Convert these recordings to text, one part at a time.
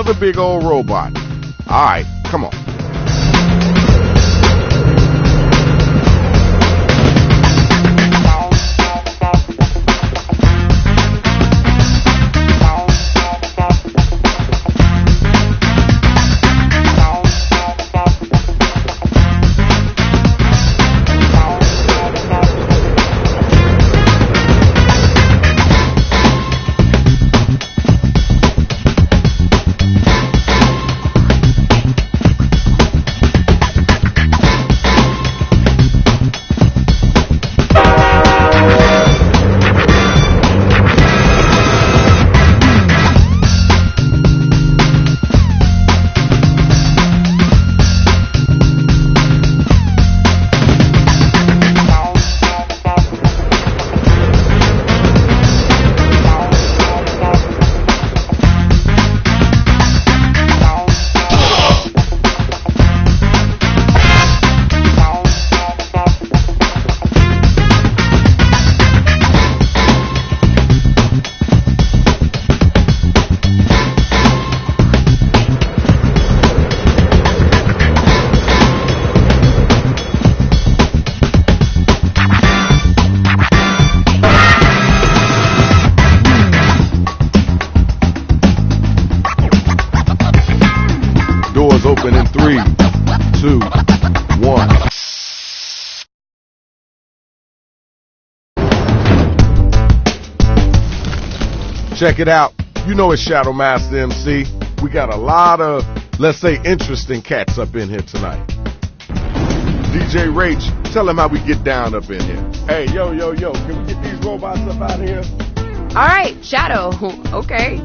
another big old robot. All right, come on. Doors open in 3, 2, 1. Check it out. You know it's Shadow Master MC. We got a lot of, let's say, interesting cats up in here tonight. DJ Rach, tell them how we get down up in here. Hey, yo, can we get these robots up out of here? All right, Shadow. Okay.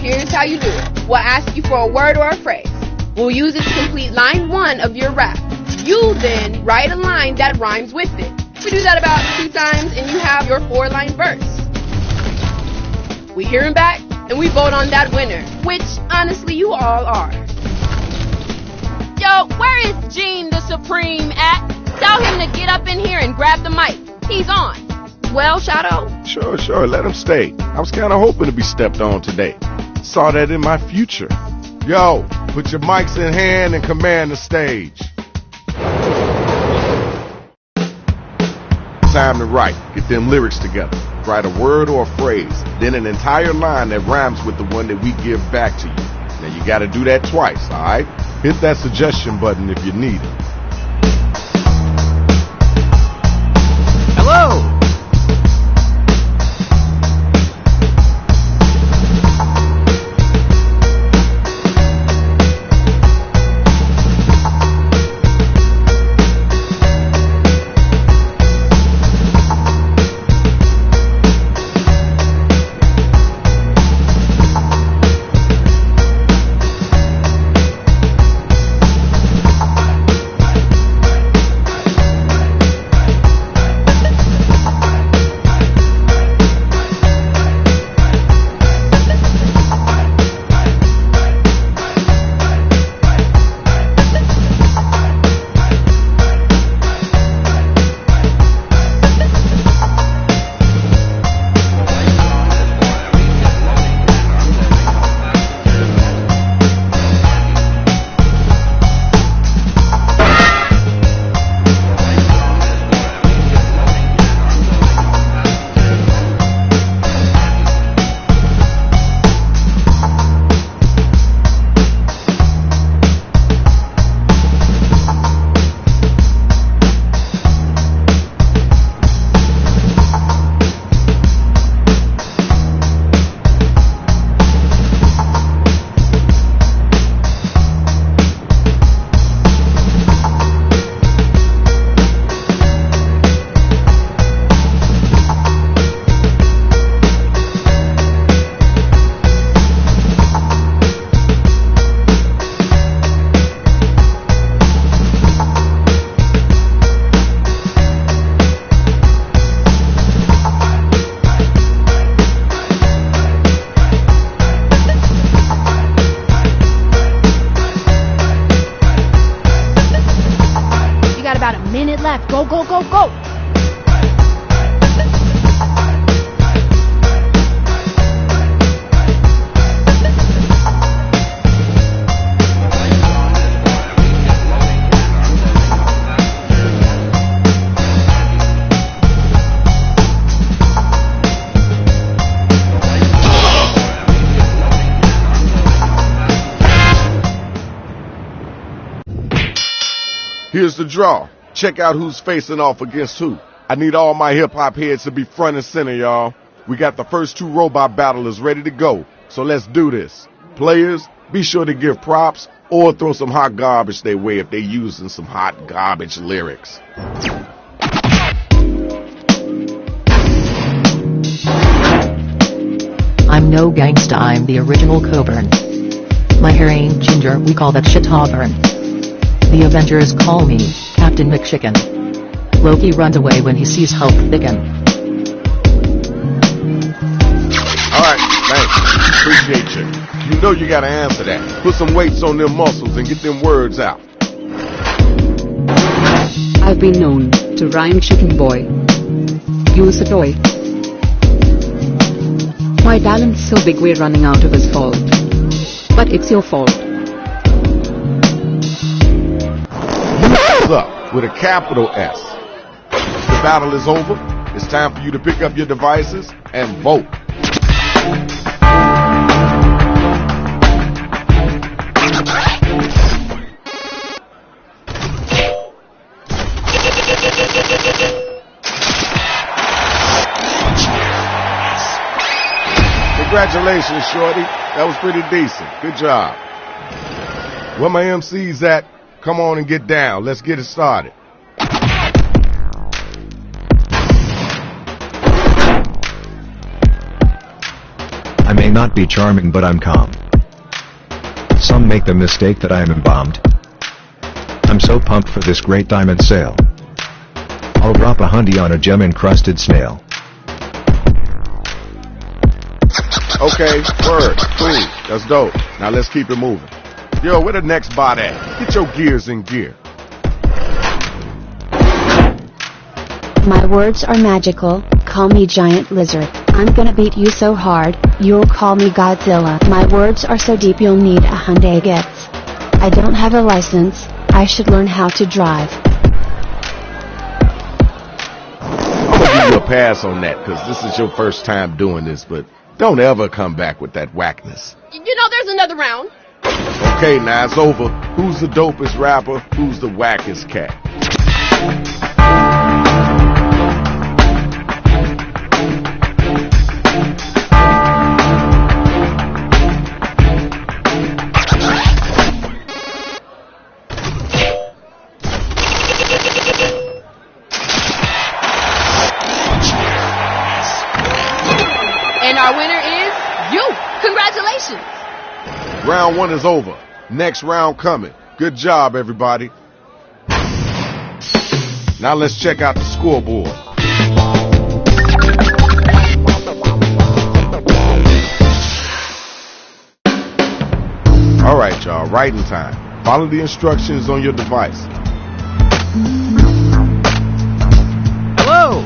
Here's how you do it. We'll ask you for a word or a phrase. We'll use it to complete line 1 of your rap. You then write a line that rhymes with it. We do that about 2 times and you have your 4-line verse. We hear him back and we vote on that winner, which honestly you all are. Yo, where is Gene the Supreme at? Tell him to get up in here and grab the mic. He's on. Well, Shadow? Sure, let him stay. I was kind of hoping to be stepped on today. Saw that in my future. Yo, put your mics in hand and command the stage. Time to write. Get them lyrics together. Write a word or a phrase, then an entire line that rhymes with the one that we give back to you. Now you gotta do that twice, alright? Hit that suggestion button if you need it. Hello! left. Go, go, go, go. Here's the draw. Check out who's facing off against who. I need all my hip-hop heads to be front and center, y'all. We got the first two robot battlers ready to go, so let's do this. Players, be sure to give props or throw some hot garbage their way if they're using some hot garbage lyrics. I'm no gangsta, I'm the original Coburn. My hair ain't ginger, we call that shit auburn. The Avengers call me Captain McChicken. Loki runs away when he sees Hulk thicken. Alright, thanks. Appreciate you. You know you gotta answer that. Put some weights on them muscles and get them words out. I've been known to rhyme chicken boy. Use a toy. My talent's so big we're running out of asphalt. But it's your fault. What's up with a capital S? The battle is over. It's time for you to pick up your devices and vote. Congratulations, Shorty. That was pretty decent. Good job. Where my MC's at, come on and get down. Let's get it started. I may not be charming, but I'm calm. Some make the mistake that I am embalmed. I'm so pumped for this great diamond sale. I'll drop $100 on a gem-encrusted snail. Okay, word, cool, that's dope. Now let's keep it moving. Yo, where the next bot at? Get your gears in gear. My words are magical, call me Giant Lizard. I'm gonna beat you so hard, you'll call me Godzilla. My words are so deep you'll need a Hyundai Getz. I don't have a license, I should learn how to drive. I'm gonna give you a pass on that, cause this is your first time doing this, but don't ever come back with that whackness. You know, there's another round. Okay, now it's over. Who's the dopest rapper? Who's the wackest cat? And our winner is you. Congratulations. Round one is over. Next round coming. Good job, everybody. Now let's check out the scoreboard. All right, y'all, writing time. Follow the instructions on your device. Hello.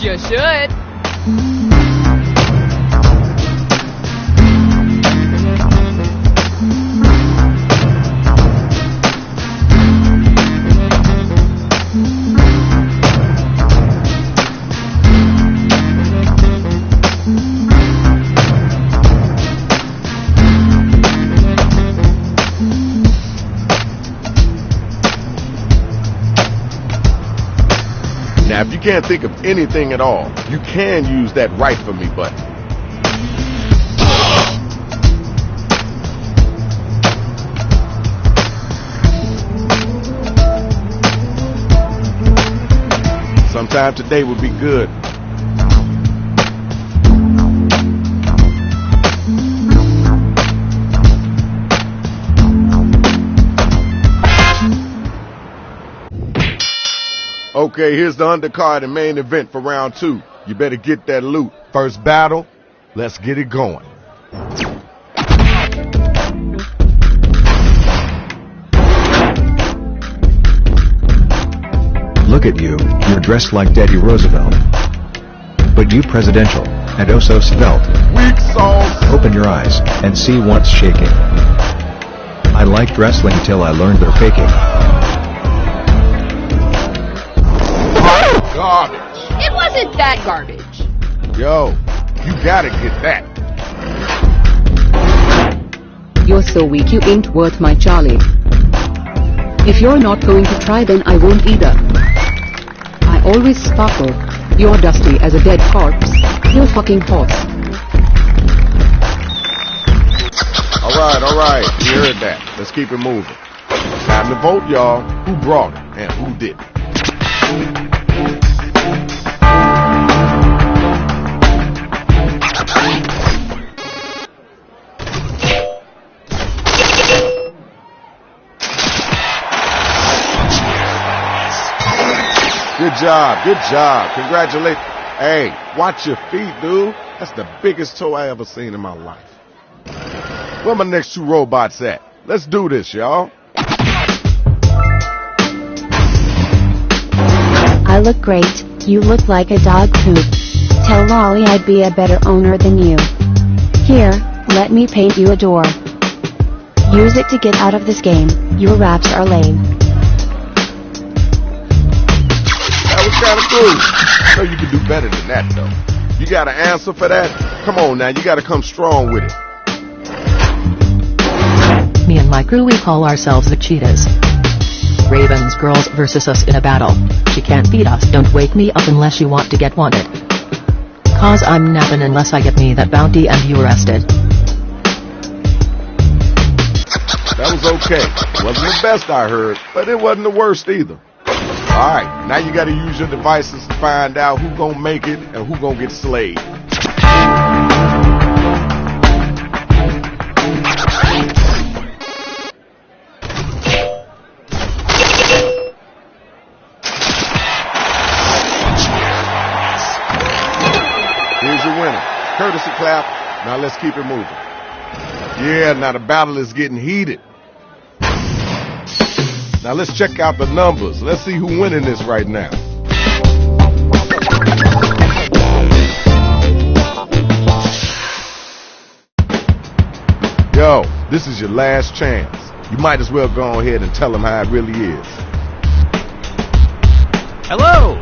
You should. Now, if you can't think of anything at all, you can use that Write For Me button. Sometime today would be good. Okay, here's the undercard and main event for round 2. You better get that loot. First battle, let's get it going. Look at you, you're dressed like Teddy Roosevelt. But you presidential, and oh so svelte. Weak sauce. Open your eyes, and see what's shaking. I liked wrestling till I learned they're faking. Garbage. It wasn't that garbage. Yo, you gotta get that. You're so weak you ain't worth my Charlie. If you're not going to try then I won't either. I always sparkle. You're dusty as a dead corpse. You fucking horse. Alright, you heard that. Let's keep it moving. Time to vote, y'all. Who brought it and who didn't? Good job. Congratulations. Hey, watch your feet, dude. That's the biggest toe I ever seen in my life. Where my next 2 robots at? Let's do this, y'all. I look great, you look like a dog poop. Tell Lolly I'd be a better owner than you. Here, let me paint you a door. Use it to get out of this game, your raps are lame. That was kind of cool. So you can do better than that, though. You got an answer for that? Come on now, you got to come strong with it. Me and my crew, we call ourselves the Cheetahs. Ravens girls versus us in a battle. She can't beat us, don't wake me up unless you want to get wanted. Cause I'm napping unless I get me that bounty and you arrested. That was okay. Wasn't the best I heard, but it wasn't the worst either. Alright, now you gotta use your devices to find out who gonna make it and who gonna get slayed. Here's your winner. Courtesy clap. Now let's keep it moving. Yeah, now the battle is getting heated. Now let's check out the numbers. Let's see who's winning this right now. Yo, this is your last chance. You might as well go ahead and tell them how it really is. Hello!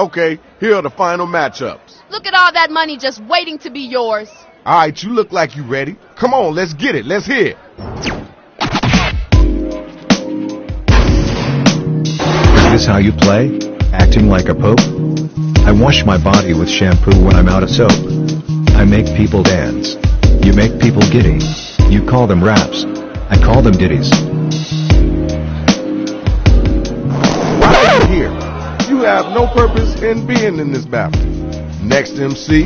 Okay, here are the final matchups. Look at all that money just waiting to be yours. All right, you look like you ready. Come on, let's get it. Let's hear it. Is this how you play? Acting like a pope? I wash my body with shampoo when I'm out of soap. I make people dance. You make people giddy. You call them raps. I call them ditties. Why are you here? You have no purpose in being in this battle. Next MC.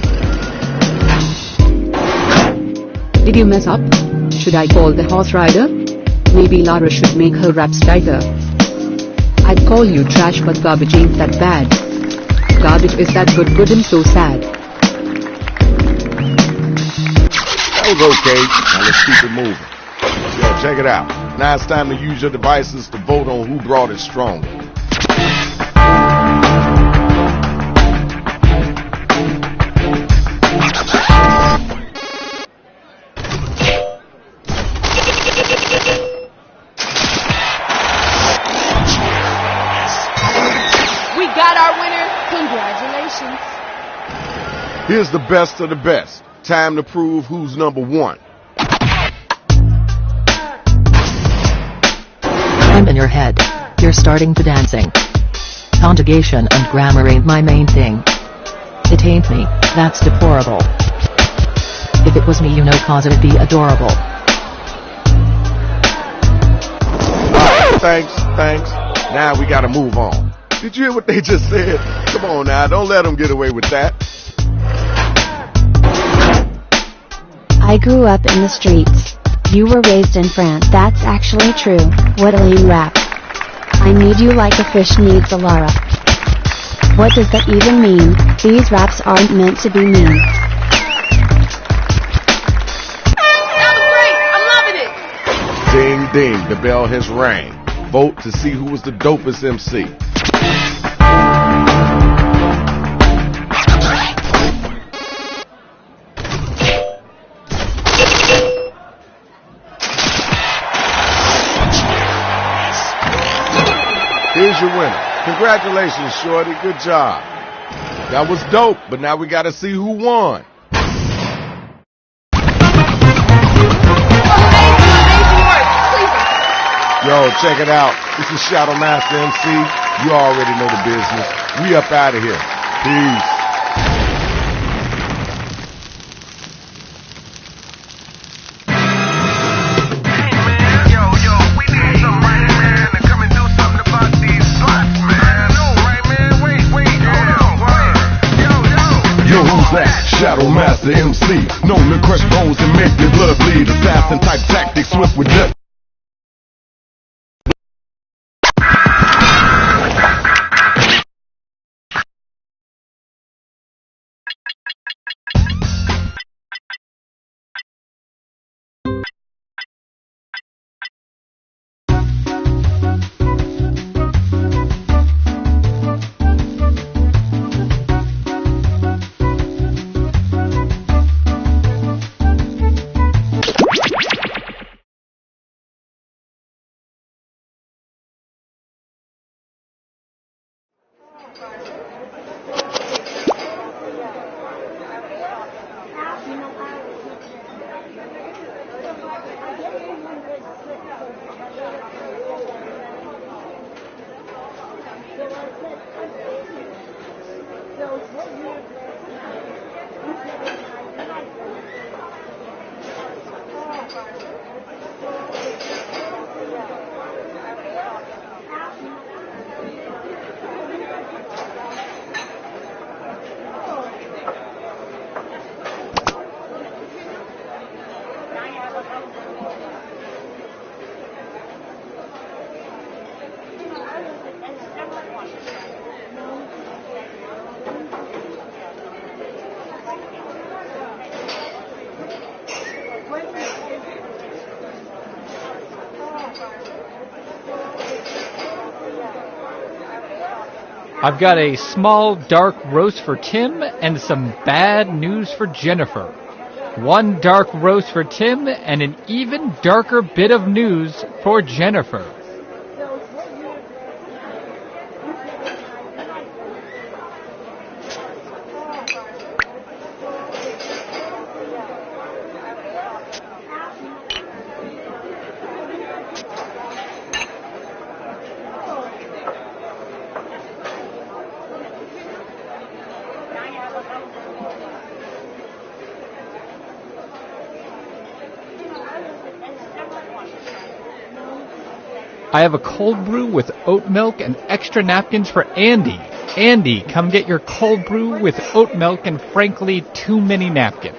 Did you mess up? Should I call the horse rider? Maybe Lara should make her raps tighter. I'd call you trash, but garbage ain't that bad. Garbage is that good and so sad. That was okay. Now let's keep it moving. Yo, check it out. Now it's time to use your devices to vote on who brought it stronger. Congratulations. Here's the best of the best. Time to prove who's number one. I'm in your head. You're starting to dancing. Conjugation and grammar ain't my main thing. It ain't me, that's deplorable. If it was me, you know, cause it'd be adorable. Alright, thanks. Now we gotta move on. Did you hear what they just said? Come on now, don't let them get away with that. I grew up in the streets. You were raised in France. That's actually true. What a lame rap. I need you like a fish needs a Lara. What does that even mean? These raps aren't meant to be mean. That was great. I'm loving it. Ding ding, the bell has rang. Vote to see who was the dopest MC. Here's your winner. Congratulations, Shorty. Good job. That was dope, but now we gotta see who won. Amazing work. Please. Yo, check it out. This is Shadow Master MC. You already know the business. We up out of here. Peace. Shadow Master MC, known to crush bones and make your blood bleed. Assassin type tactics, swift with death. I've got a small dark roast for Tim and some bad news for Jennifer. One dark roast for Tim and an even darker bit of news for Jennifer. I have a cold brew with oat milk and extra napkins for Andy. Andy, come get your cold brew with oat milk and frankly too many napkins.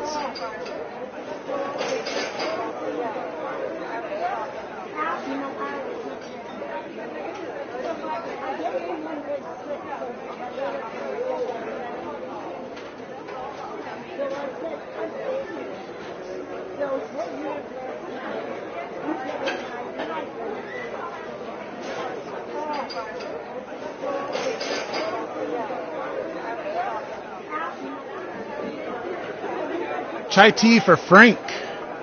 Chai tea for Frank.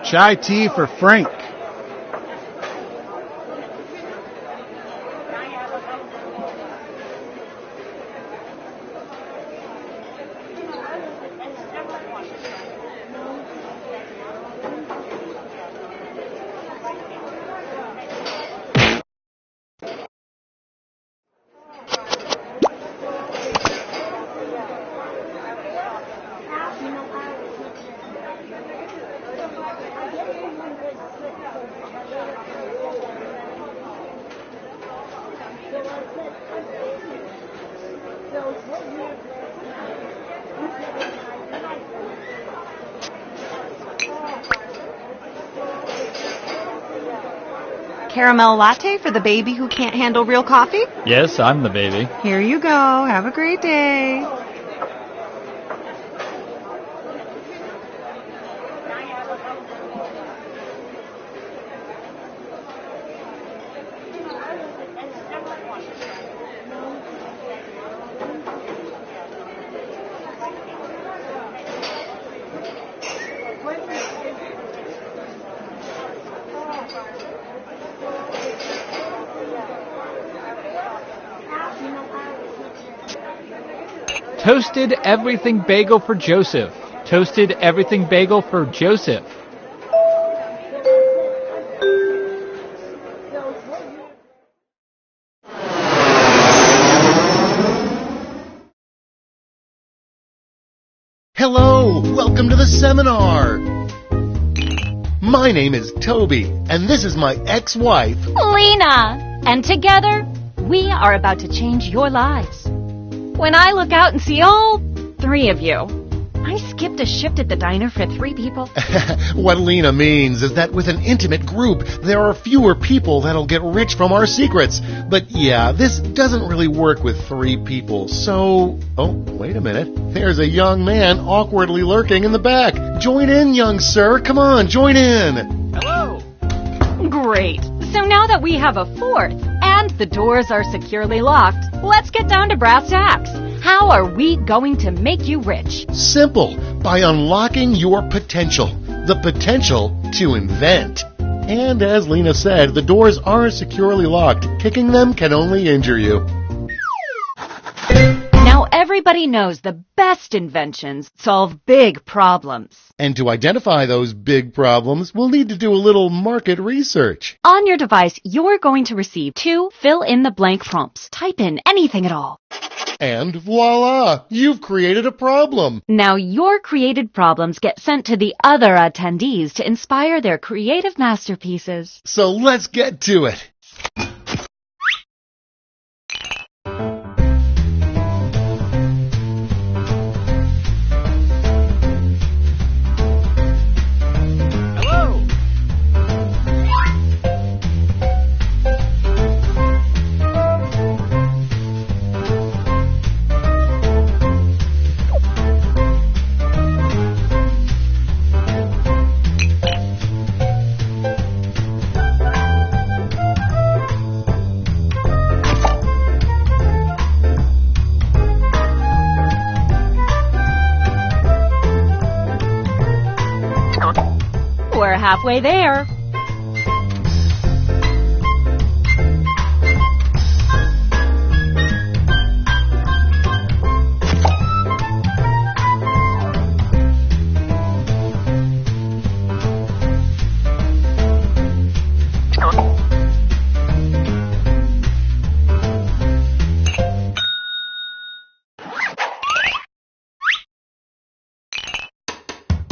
Chai tea for Frank. Caramel latte for the baby who can't handle real coffee? Yes, I'm the baby. Here you go. Have a great day. Toasted everything bagel for Joseph. Toasted everything bagel for Joseph. Hello, welcome to the seminar. My name is Toby, and this is my ex-wife, Lena. And together, we are about to change your lives. When I look out and see all three of you, I skipped a shift at the diner for 3 people. What Lena means is that with an intimate group, there are fewer people that'll get rich from our secrets. But yeah, this doesn't really work with 3 people, so... Oh, wait a minute. There's a young man awkwardly lurking in the back. Join in, young sir. Come on, join in. Hello. Great. So now that we have a 4th, and the doors are securely locked, let's get down to brass tacks. How are we going to make you rich? Simple. By unlocking your potential. The potential to invent. And as Lena said, the doors are securely locked. Kicking them can only injure you. Now everybody knows the best inventions solve big problems. And to identify those big problems, we'll need to do a little market research. On your device, you're going to receive 2 fill-in-the-blank prompts. Type in anything at all. And voila! You've created a problem. Now your created problems get sent to the other attendees to inspire their creative masterpieces. So let's get to it. We're halfway there.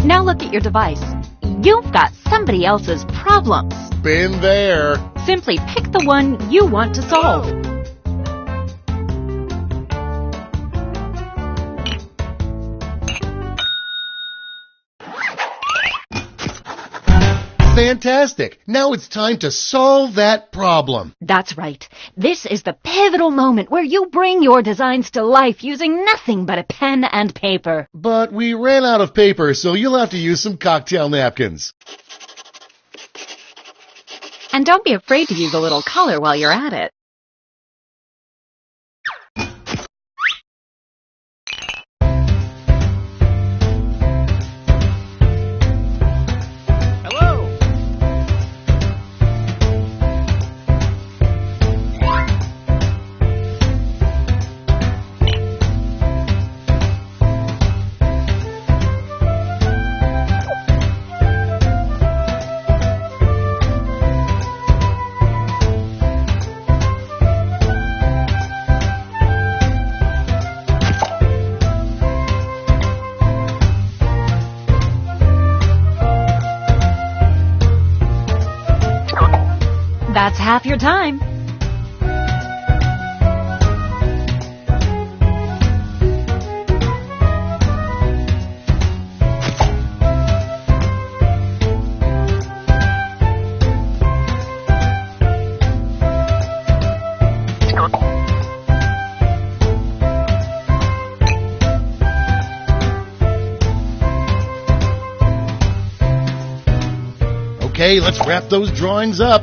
Now look at your device. You've got somebody else's problems. Been there. Simply pick the one you want to solve. Fantastic! Now it's time to solve that problem. That's right. This is the pivotal moment where you bring your designs to life using nothing but a pen and paper. But we ran out of paper, so you'll have to use some cocktail napkins. And don't be afraid to use a little color while you're at it. That's half your time. Okay, let's wrap those drawings up.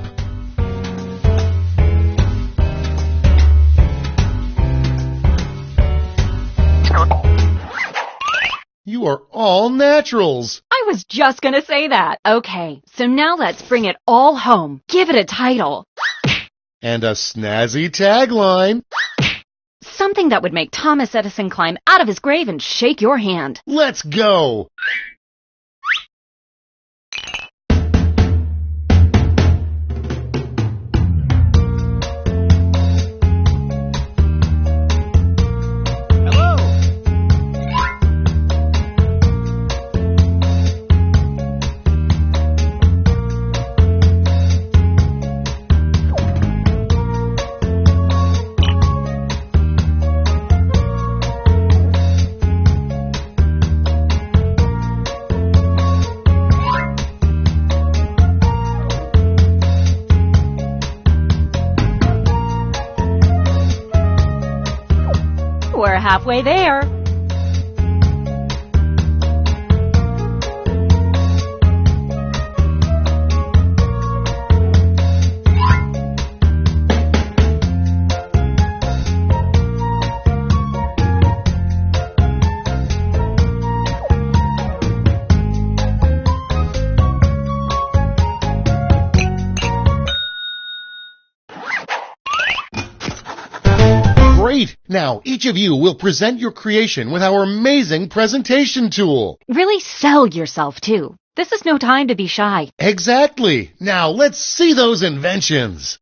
You are all naturals. I was just gonna say that. Okay, so now let's bring it all home. Give it a title. And a snazzy tagline. Something that would make Thomas Edison climb out of his grave and shake your hand. Let's go. We're halfway there. Great! Now, each of you will present your creation with our amazing presentation tool. Really sell yourself, too. This is no time to be shy. Exactly! Now, let's see those inventions.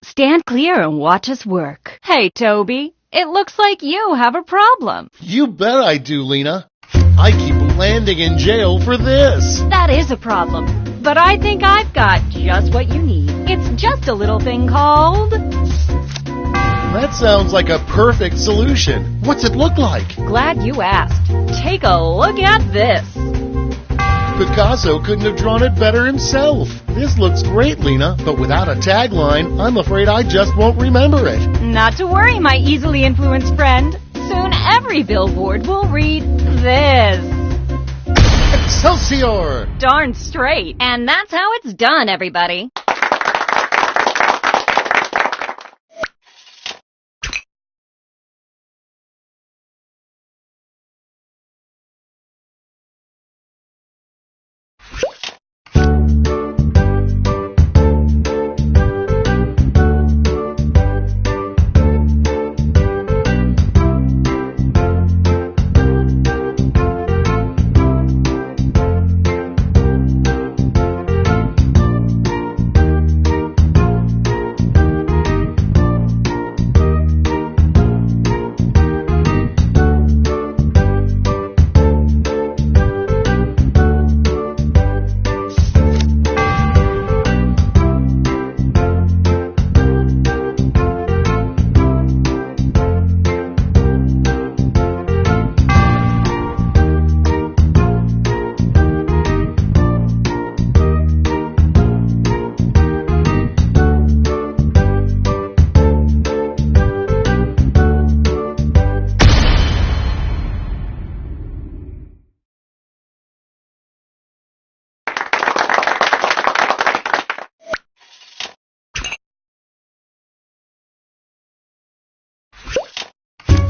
Stand clear and watch us work. Hey, Toby, it looks like you have a problem. You bet I do, Lena. I keep landing in jail for this. That is a problem, but I think I've got just what you need. It's just a little thing called... That sounds like a perfect solution. What's it look like? Glad you asked. Take a look at this. Picasso couldn't have drawn it better himself. This looks great, Lena, but without a tagline, I'm afraid I just won't remember it. Not to worry, my easily influenced friend. Soon every billboard will read this. Excelsior! Darn straight. And that's how it's done, everybody.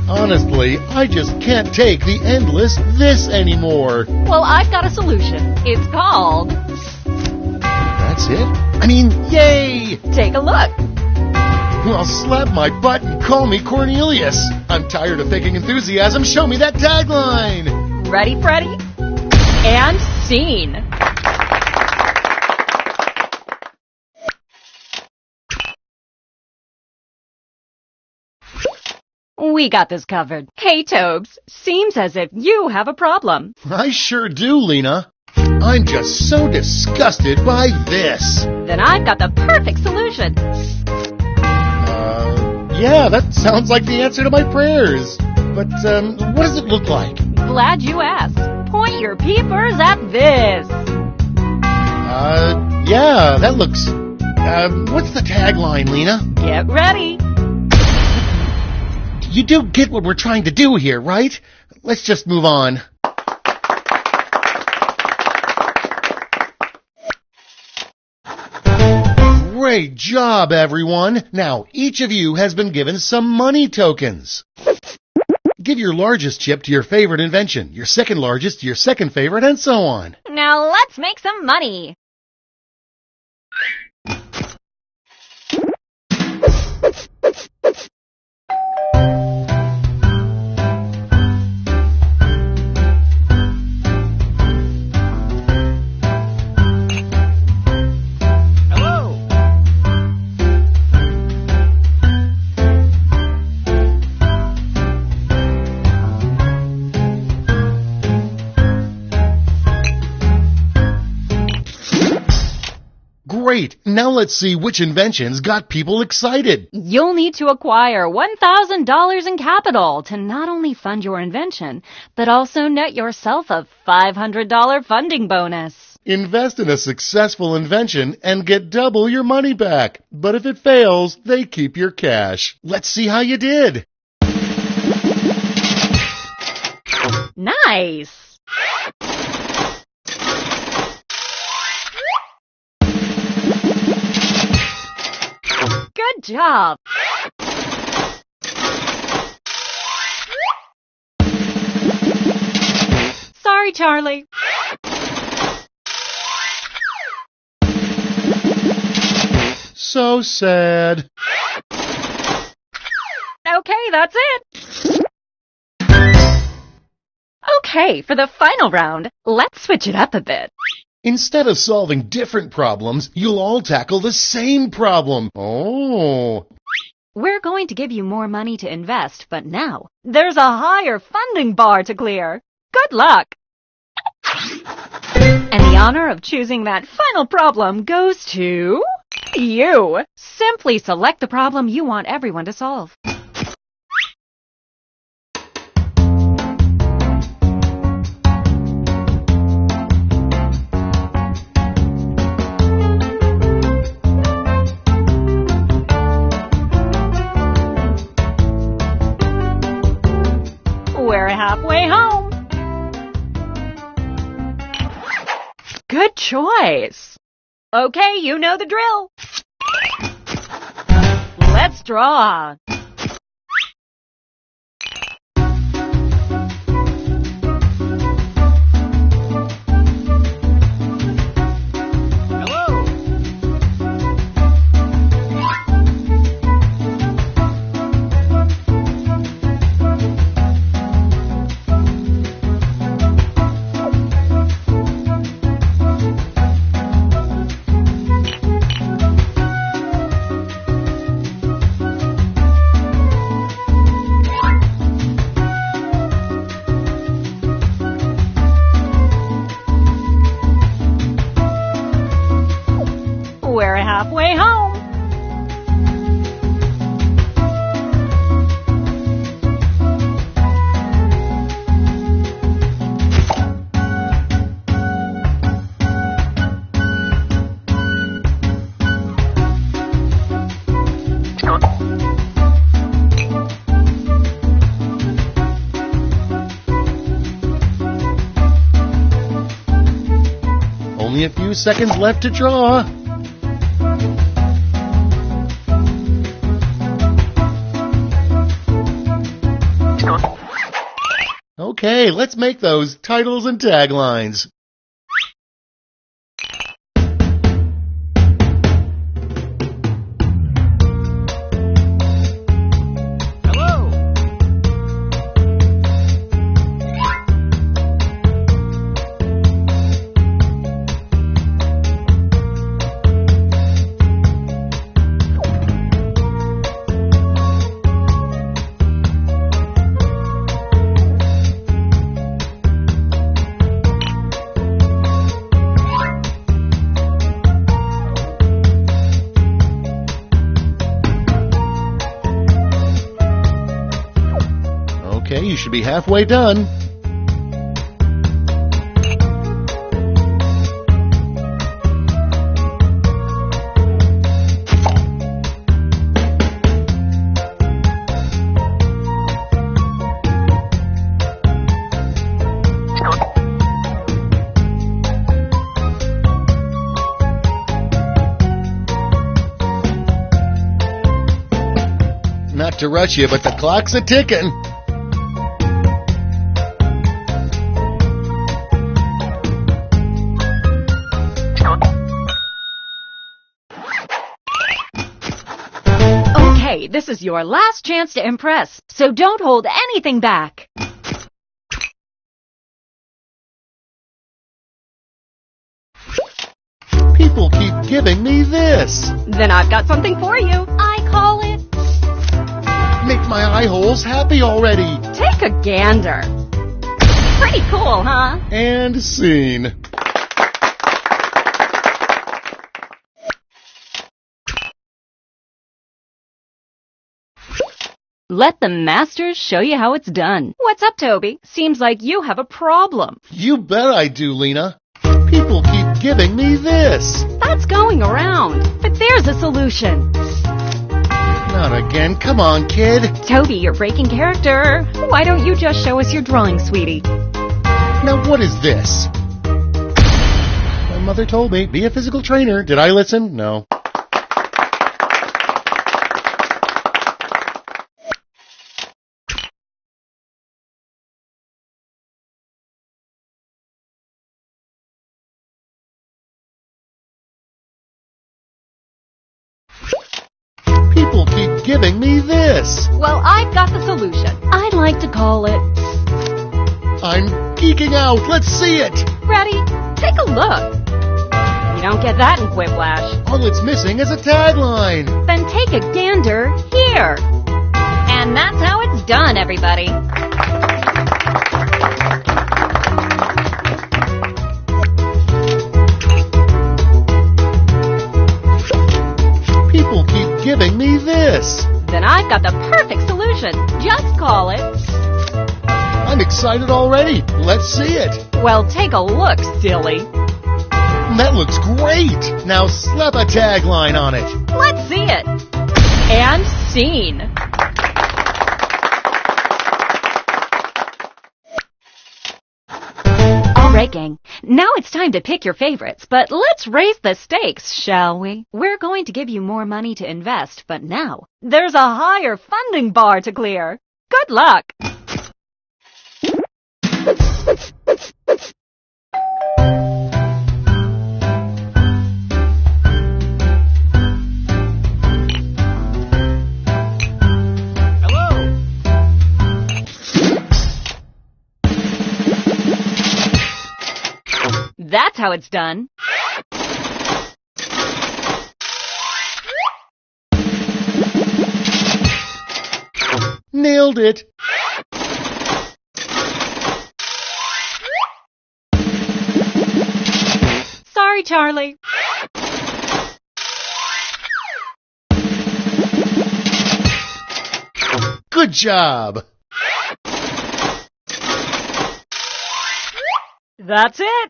Honestly, I just can't take the endless this anymore. Well, I've got a solution. It's called... That's it? I mean, yay! Take a look. Well, slap my butt and call me Cornelius. I'm tired of faking enthusiasm. Show me that tagline. Ready, Freddy? And scene. We got this covered. Hey, Tobes, seems as if you have a problem. I sure do, Lena. I'm just so disgusted by this. Then I've got the perfect solution. Yeah, that sounds like the answer to my prayers. But, what does it look like? Glad you asked. Point your peepers at this. Yeah, that looks... what's the tagline, Lena? Get ready. You do get what we're trying to do here, right? Let's just move on. Great job, everyone! Now, each of you has been given some money tokens. Give your largest chip to your favorite invention, your second largest to your second favorite, and so on. Now let's make some money. Great! Now let's see which inventions got people excited. You'll need to acquire $1,000 in capital to not only fund your invention, but also net yourself a $500 funding bonus. Invest in a successful invention and get double your money back. But if it fails, they keep your cash. Let's see how you did. Nice! Good job! Sorry, Charlie. So sad. Okay, that's it. Okay, for the final round, let's switch it up a bit. Instead of solving different problems, you'll all tackle the same problem. Oh. We're going to give you more money to invest, but now there's a higher funding bar to clear. Good luck! And the honor of choosing that final problem goes to you. Simply select the problem you want everyone to solve. We're halfway home. Good choice. Okay, you know the drill. Let's draw. We're halfway home. Only a few seconds left to draw. Okay, let's make those titles and taglines. Okay, you should be halfway done. Not to rush you, but the clock's a-ticking. Okay, this is your last chance to impress, so don't hold anything back. People keep giving me this. Then I've got something for you. I call it... Make my eye holes happy already. Take a gander. Pretty cool, huh? And scene. Let the masters show you how it's done. What's up, Toby? Seems like you have a problem. You bet I do, Lena. People keep giving me this. That's going around, but there's a solution. Not again. Come on, kid. Toby, you're breaking character. Why don't you just show us your drawing, sweetie? Now, what is this? My mother told me, be a physical trainer. Did I listen? No. People keep giving me this. Well, I've got the solution. I'd like to call it... I'm geeking out. Let's see it. Ready? Take a look. You don't get that in Quiplash. All it's missing is a tagline. Then take a gander here. And that's how it's done, everybody. People keep giving me this. Then I've got the perfect solution. Just call it... I'm excited already. Let's see it. Well, take a look, silly. That looks great. Now slap a tagline on it. Let's see it. And scene. All right, gang. Now it's time to pick your favorites, but let's raise the stakes, shall we? We're going to give you more money to invest, but now there's a higher funding bar to clear. Good luck. That's how it's done. Nailed it. Sorry, Charlie. Good job. That's it.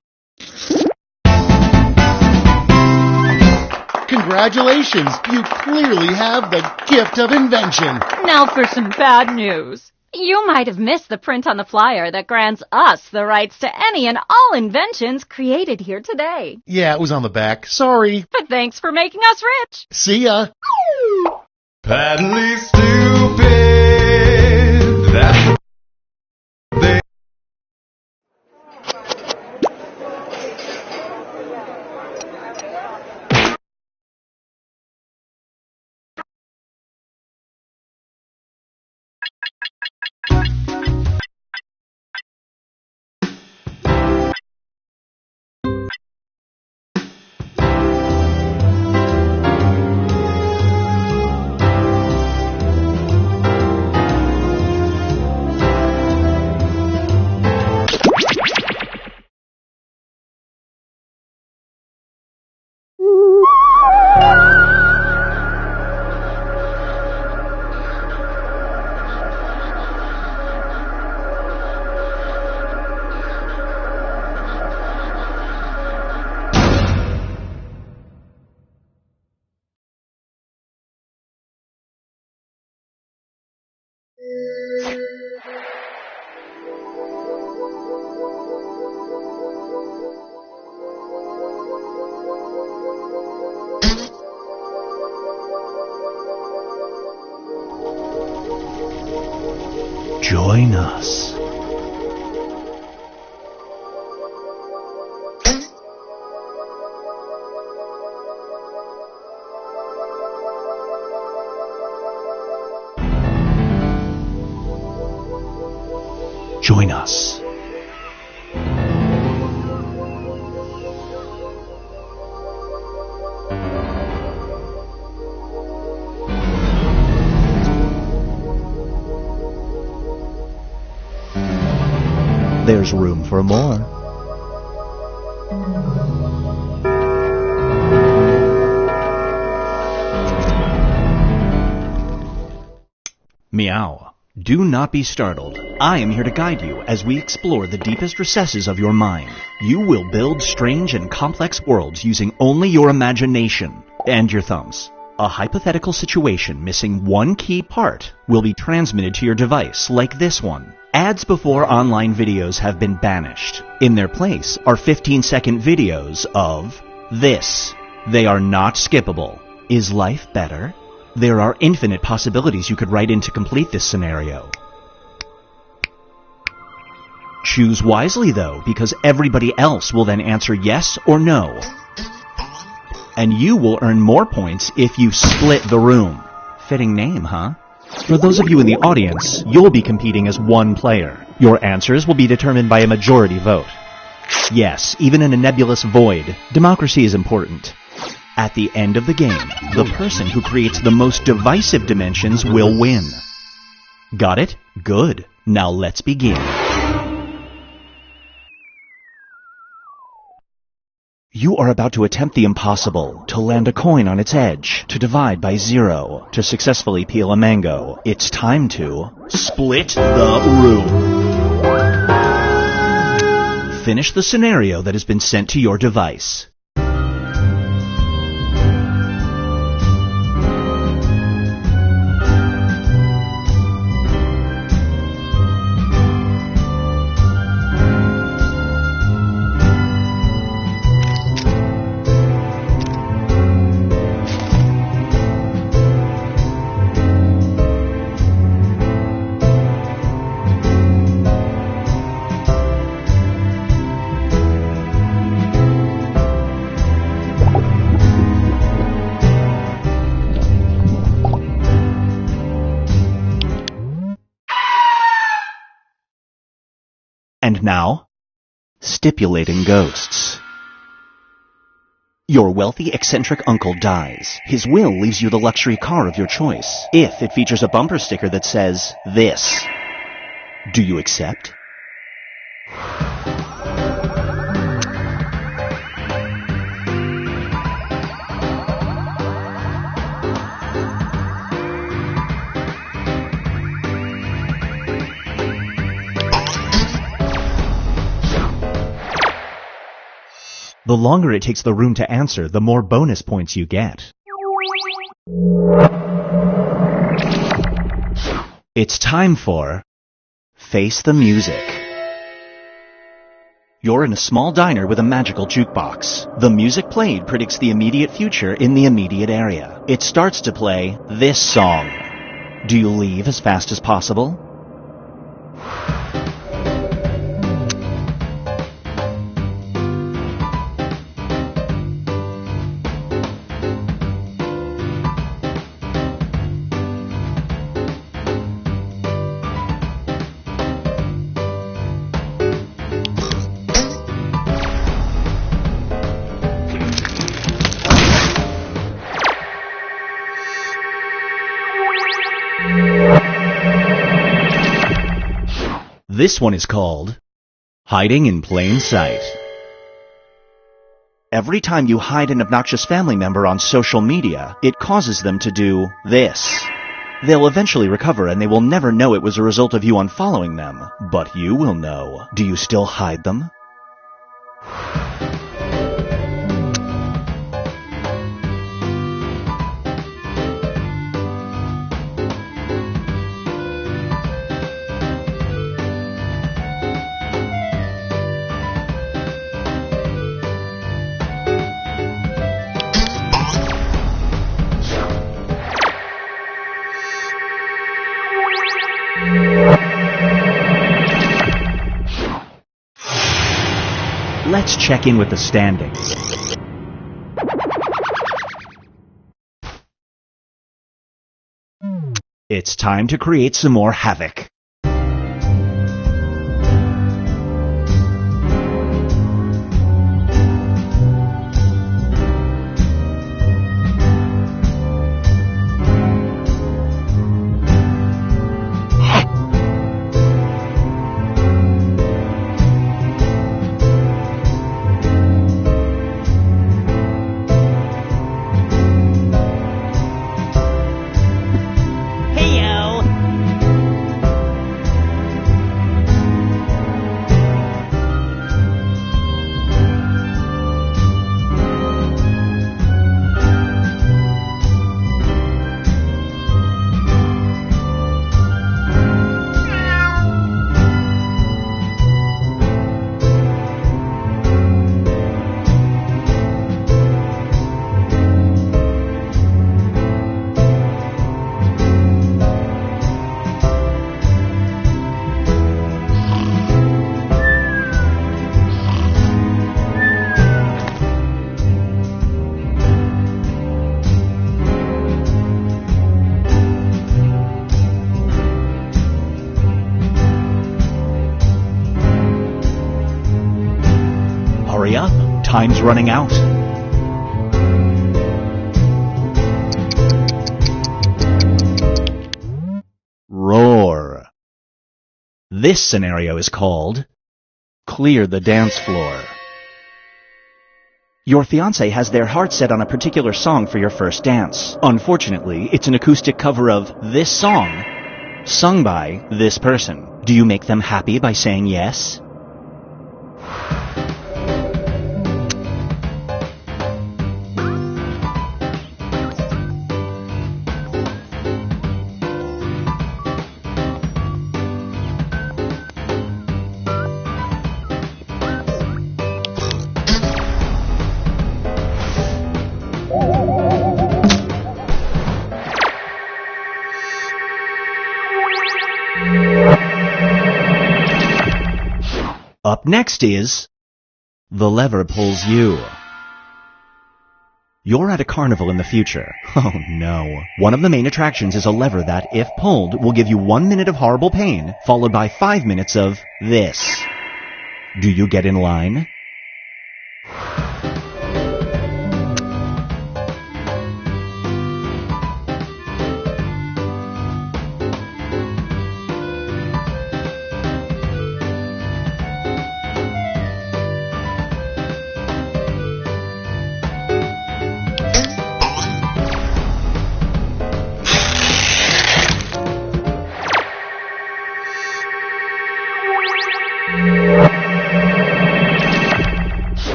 Congratulations, you clearly have the gift of invention. Now for some bad news. You might have missed the print on the flyer that grants us the rights to any and all inventions created here today. Yeah, it was on the back. Sorry. But thanks for making us rich. See ya. Patently stupid. That's Join us. Join us. There's room for more. Meow. Do not be startled. I am here to guide you as we explore the deepest recesses of your mind. You will build strange and complex worlds using only your imagination and your thumbs. A hypothetical situation missing one key part will be transmitted to your device, like this one. Ads before online videos have been banished. In their place are 15-second videos of this. They are not skippable. Is life better? There are infinite possibilities you could write in to complete this scenario. Choose wisely, though, because everybody else will then answer yes or no. And you will earn more points if you split the room. Fitting name, huh? For those of you in the audience, you'll be competing as one player. Your answers will be determined by a majority vote. Yes, even in a nebulous void, democracy is important. At the end of the game, the person who creates the most divisive dimensions will win. Got it? Good. Now let's begin. You are about to attempt the impossible, to land a coin on its edge, to divide by 0, to successfully peel a mango. It's time to split the room. Finish the scenario that has been sent to your device. And now, stipulating ghosts. Your wealthy, eccentric uncle dies. His will leaves you the luxury car of your choice, if it features a bumper sticker that says, this. Do you accept? The longer it takes the room to answer, the more bonus points you get. It's time for Face the Music. You're in a small diner with a magical jukebox. The music played predicts the immediate future in the immediate area. It starts to play this song. Do you leave as fast as possible? This one is called Hiding in Plain Sight. Every time you hide an obnoxious family member on social media, it causes them to do this. They'll eventually recover and they will never know it was a result of you unfollowing them. But you will know. Do you still hide them? let's check in with the standings. It's time to create some more havoc. Hurry up, time's running out. Roar. This scenario is called Clear the Dance Floor. Your fiancé has their heart set on a particular song for your first dance. Unfortunately, it's an acoustic cover of this song, sung by this person. Do you make them happy by saying yes? Up next is The Lever Pulls You. You're at a carnival in the future. Oh no. One of the main attractions is a lever that, if pulled, will give you 1 minute of horrible pain, followed by 5 minutes of this. Do you get in line?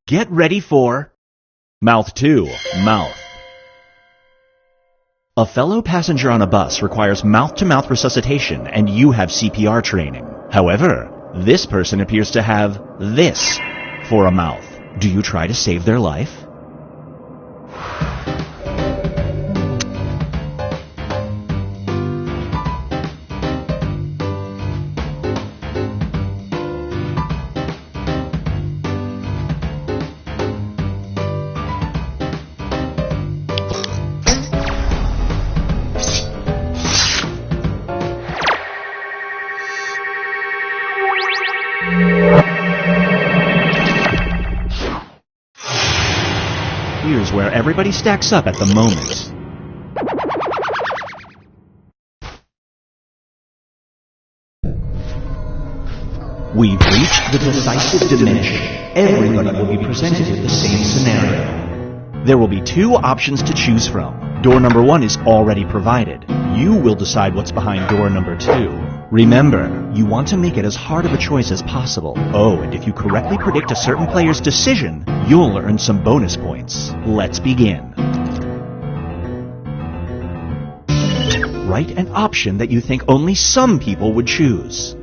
Get ready for Mouth 2, Mouth. A fellow passenger on a bus requires mouth-to-mouth resuscitation, and you have CPR training. However, this person appears to have this for a mouth. Do you try to save their life? Here's where everybody stacks up at the moment. We've reached the decisive dimension. Everybody will be presented with the same scenario. There will be 2 options to choose from. Door number 1 is already provided. You will decide what's behind door number 2. Remember, you want to make it as hard of a choice as possible. Oh, and if you correctly predict a certain player's decision, you'll earn some bonus points. Let's begin. Write an option that you think only some people would choose.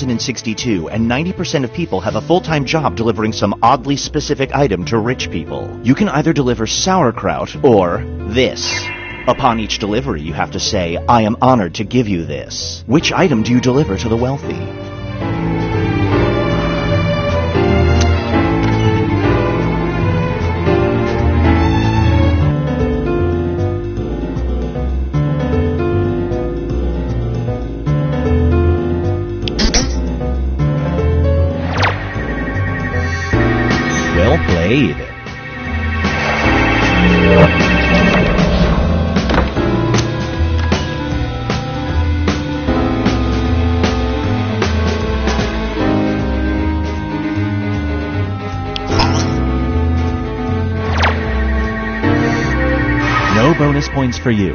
2062, and 90% of people have a full-time job delivering some oddly specific item to rich people. You can either deliver sauerkraut or this. Upon each delivery, you have to say, "I am honored to give you this." Which item do you deliver to the wealthy? Well played. No bonus points for you.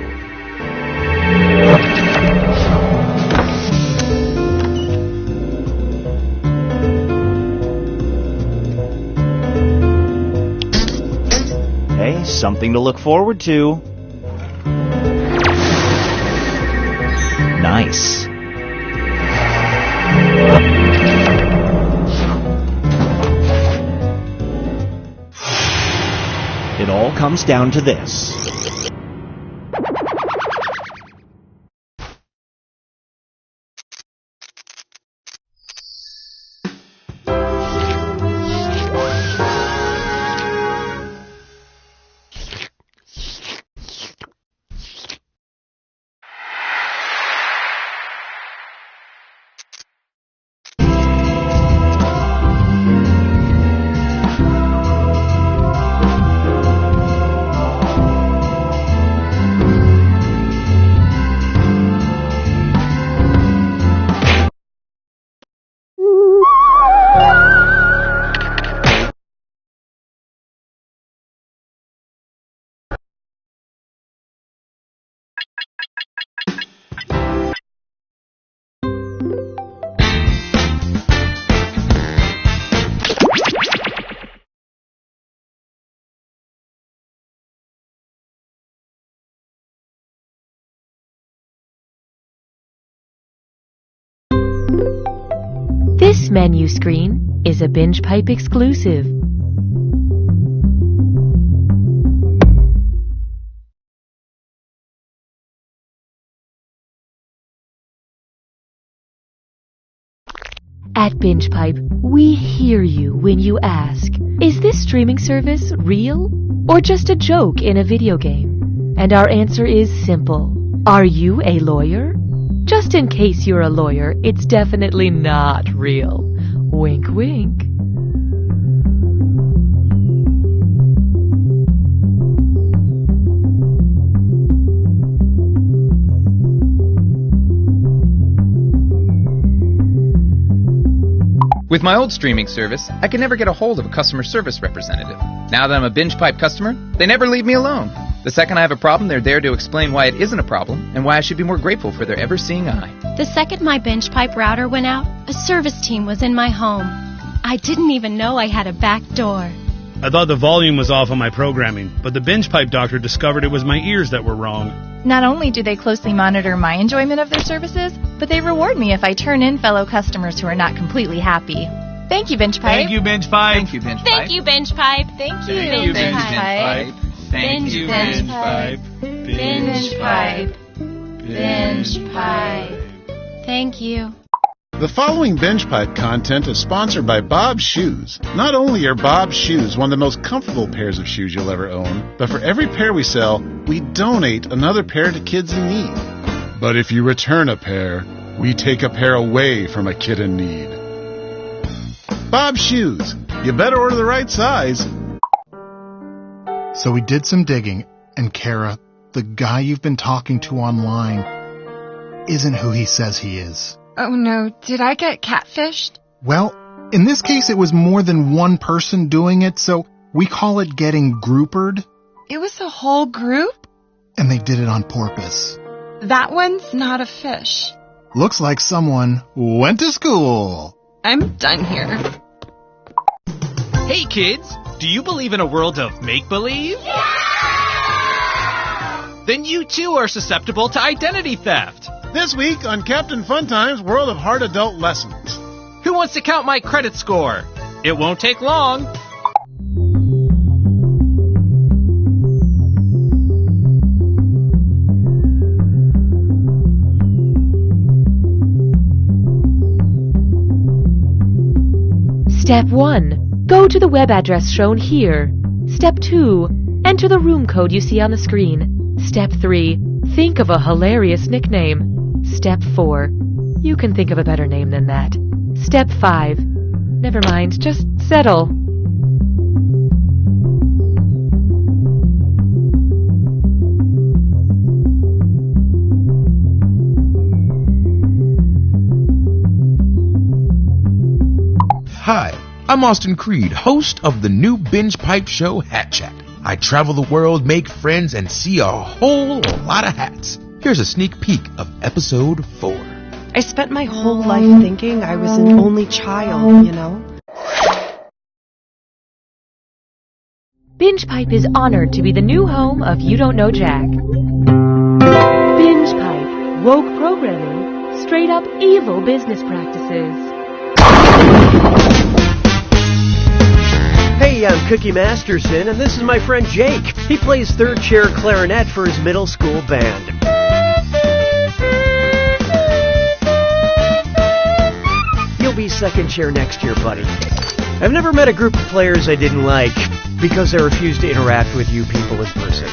Hey, something to look forward to. Nice. It all comes down to this. This menu screen is a Binge Pipe exclusive. At Binge Pipe, we hear you when you ask, is this streaming service real or just a joke in a video game? And our answer is simple. Are you a lawyer? Just in case you're a lawyer, it's definitely not real. Wink, wink. With my old streaming service, I could never get a hold of a customer service representative. Now that I'm a Binge Pipe customer, they never leave me alone. The second I have a problem, they're there to explain why it isn't a problem and why I should be more grateful for their ever-seeing eye. The second my Binge Pipe router went out, a service team was in my home. I didn't even know I had a back door. I thought the volume was off on my programming, but the Binge Pipe doctor discovered it was my ears that were wrong. Not only do they closely monitor my enjoyment of their services, but they reward me if I turn in fellow customers who are not completely happy. Thank you, Binge Pipe. Thank you, Binge Pipe. Thank you, Binge Pipe. Thank you, Binge Pipe. Thank you, Thank you, Binge Binge Pipe. Thank you, Binge Pipe. Binge Pipe. Binge Pipe. Thank you. The following Binge Pipe content is sponsored by Bob's Shoes. Not only are Bob's Shoes one of the most comfortable pairs of shoes you'll ever own, but for every pair we sell, we donate another pair to kids in need. But if you return a pair, we take a pair away from a kid in need. Bob's Shoes. You better order the right size. So we did some digging, and Kara, the guy you've been talking to online, isn't who he says he is. Oh no, did I get catfished? Well, in this case it was more than one person doing it, so we call it getting groupered. It was a whole group? And they did it on porpoise. That one's not a fish. Looks like someone went to school. I'm done here. Hey kids, do you believe in a world of make-believe? Yeah! Then you too are susceptible to identity theft. This week on Captain Funtime's World of Hard Adult Lessons. Who wants to count my credit score? It won't take long. Step 1. Go to the web address shown here. Step 2. Enter the room code you see on the screen. Step 3. Think of a hilarious nickname. Step 4. You can think of a better name than that. Step 5. Never mind, just settle. Hi, I'm Austin Creed, host of the new Binge Pipe show Hat Chat. I travel the world, make friends, and see a whole lot of hats. Here's a sneak peek of episode 4. I spent my whole life thinking I was an only child, you know? Binge Pipe is honored to be the new home of You Don't Know Jack. Binge Pipe, woke programming, straight up evil business practices. Hey, I'm Cookie Masterson, and this is my friend Jake. He plays third chair clarinet for his middle school band. You'll be second chair next year, buddy. I've never met a group of players I didn't like because I refuse to interact with you people in person.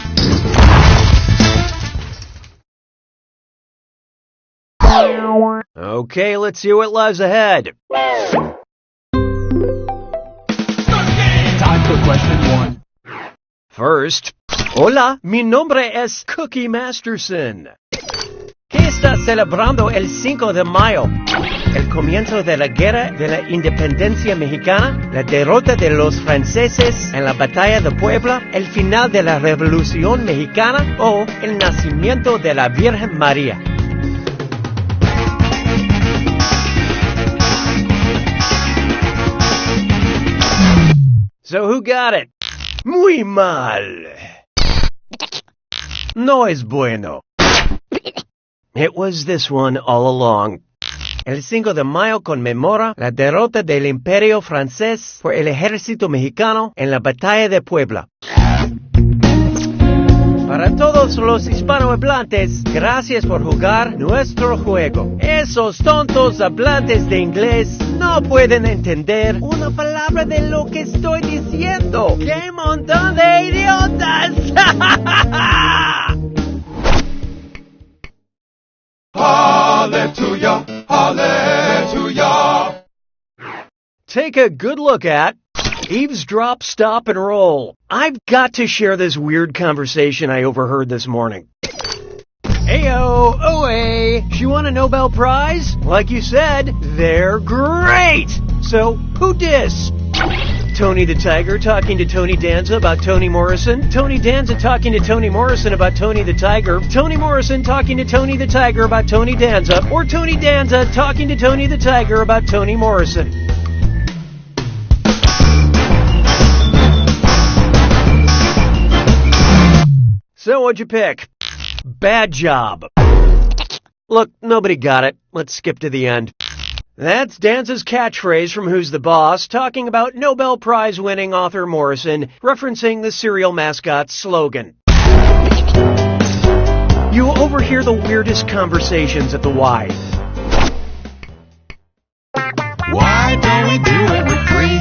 Okay, let's see what lies ahead. Time for question 1. First, hola, mi nombre es Cookie Masterson. ¿Qué está celebrando el 5 de mayo? El comienzo de la Guerra de la Independencia Mexicana, la derrota de los franceses en la Batalla de Puebla, el final de la Revolución Mexicana o el nacimiento de la Virgen María. So who got it? Muy mal. No es bueno. It was this one all along. El 5 de mayo conmemora la derrota del Imperio francés por el ejército mexicano en la Batalla de Puebla. Para todos los hispanohablantes, gracias por jugar nuestro juego. Esos tontos hablantes de inglés no pueden entender una palabra de lo que estoy diciendo. ¡Qué montón de idiotas! Hallelujah, hallelujah. Take a good look at Eavesdrop, Stop, and Roll. I've got to share this weird conversation I overheard this morning. Ayo, OA, you want a Nobel Prize? Like you said, they're great! So, who dis? Tony the Tiger talking to Tony Danza about Toni Morrison. Tony Danza talking to Toni Morrison about Tony the Tiger. Toni Morrison talking to Tony the Tiger about Tony Danza. Or Tony Danza talking to Tony the Tiger about Toni Morrison. So what'd you pick? Bad job. Look, nobody got it. Let's skip to the end. That's Danza's catchphrase from Who's the Boss, talking about Nobel Prize-winning author Morrison, referencing the cereal mascot's slogan. You overhear the weirdest conversations at the Y. Why don't we do it for free?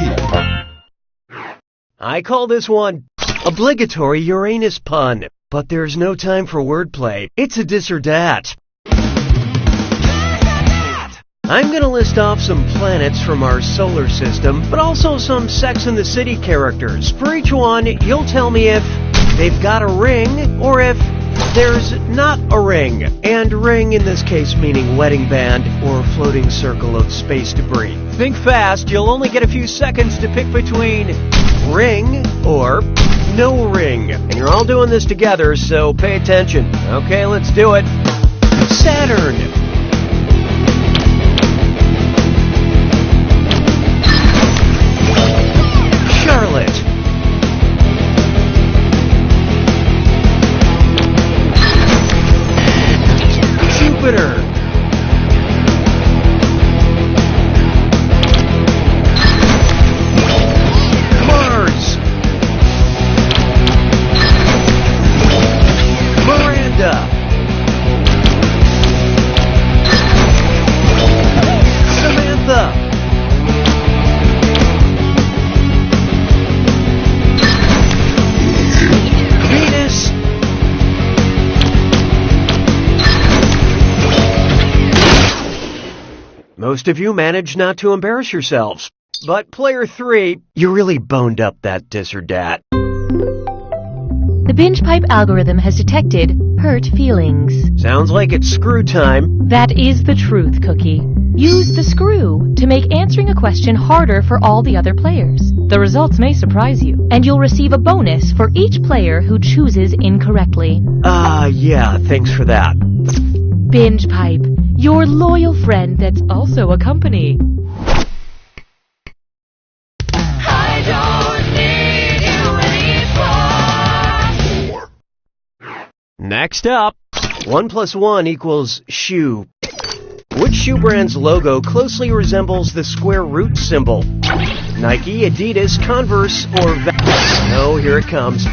I call this one obligatory Uranus pun. But there's no time for wordplay. It's a dis or dat. I'm gonna list off some planets from our solar system, but also some Sex and the City characters. For each one, you'll tell me if they've got a ring, or if there's not a ring. And ring in this case meaning wedding band, or floating circle of space debris. Think fast, you'll only get a few seconds to pick between ring or no ring. And you're all doing this together, so pay attention. Okay, let's do it. Saturn. Charlotte. Jupiter. Most of you managed not to embarrass yourselves. But player 3, you really boned up that dis or dat. The binge pipe algorithm has detected hurt feelings. Sounds like it's screw time. That is the truth, Cookie. Use the screw to make answering a question harder for all the other players. The results may surprise you, and you'll receive a bonus for each player who chooses incorrectly. Yeah, thanks for that. Binge Pipe, your loyal friend that's also a company. Next up, 1 + 1 equals shoe. Which shoe brand's logo closely resembles the square root symbol? Nike, Adidas, Converse, or No, here it comes.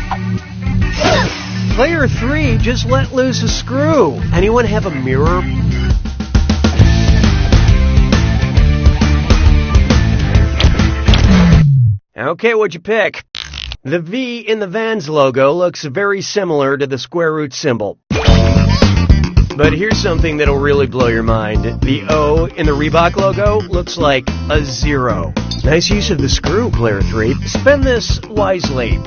Player 3 just let loose a screw. Anyone have a mirror? Okay, what'd you pick? The V in the Vans logo looks very similar to the square root symbol. But here's something that'll really blow your mind. The O in the Reebok logo looks like a 0. Nice use of the screw, player 3. Spend this wisely.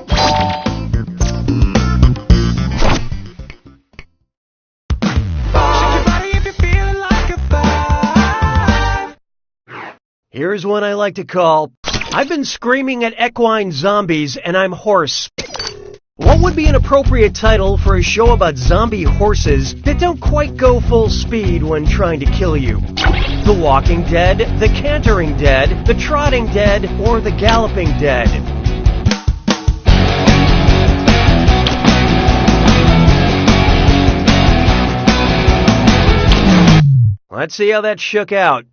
Here's one I like to call, I've been screaming at equine zombies and I'm hoarse. What would be an appropriate title for a show about zombie horses that don't quite go full speed when trying to kill you? The Walking Dead, The Cantering Dead, The Trotting Dead, or The Galloping Dead? Let's see how that shook out.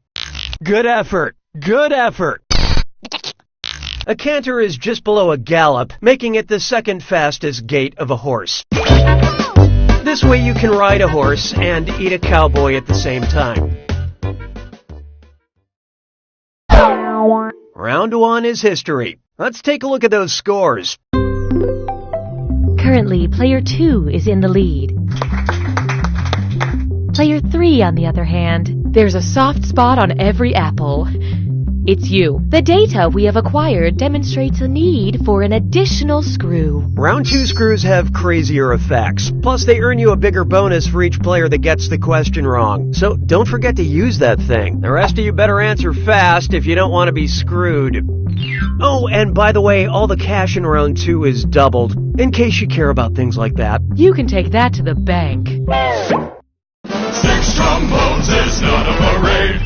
Good effort. Good effort. A canter is just below a gallop, making it the second fastest gait of a horse. This way you can ride a horse and eat a cowboy at the same time. Round 1 is history. Let's take a look at those scores. Currently, player 2 is in the lead. Player 3, on the other hand, there's a soft spot on every apple. It's you. The data we have acquired demonstrates a need for an additional screw. Round 2 screws have crazier effects. Plus, they earn you a bigger bonus for each player that gets the question wrong. So don't forget to use that thing. The rest of you better answer fast if you don't want to be screwed. Oh, and by the way, all the cash in round 2 is doubled, in case you care about things like that. You can take that to the bank. 6 trombones is not a parade.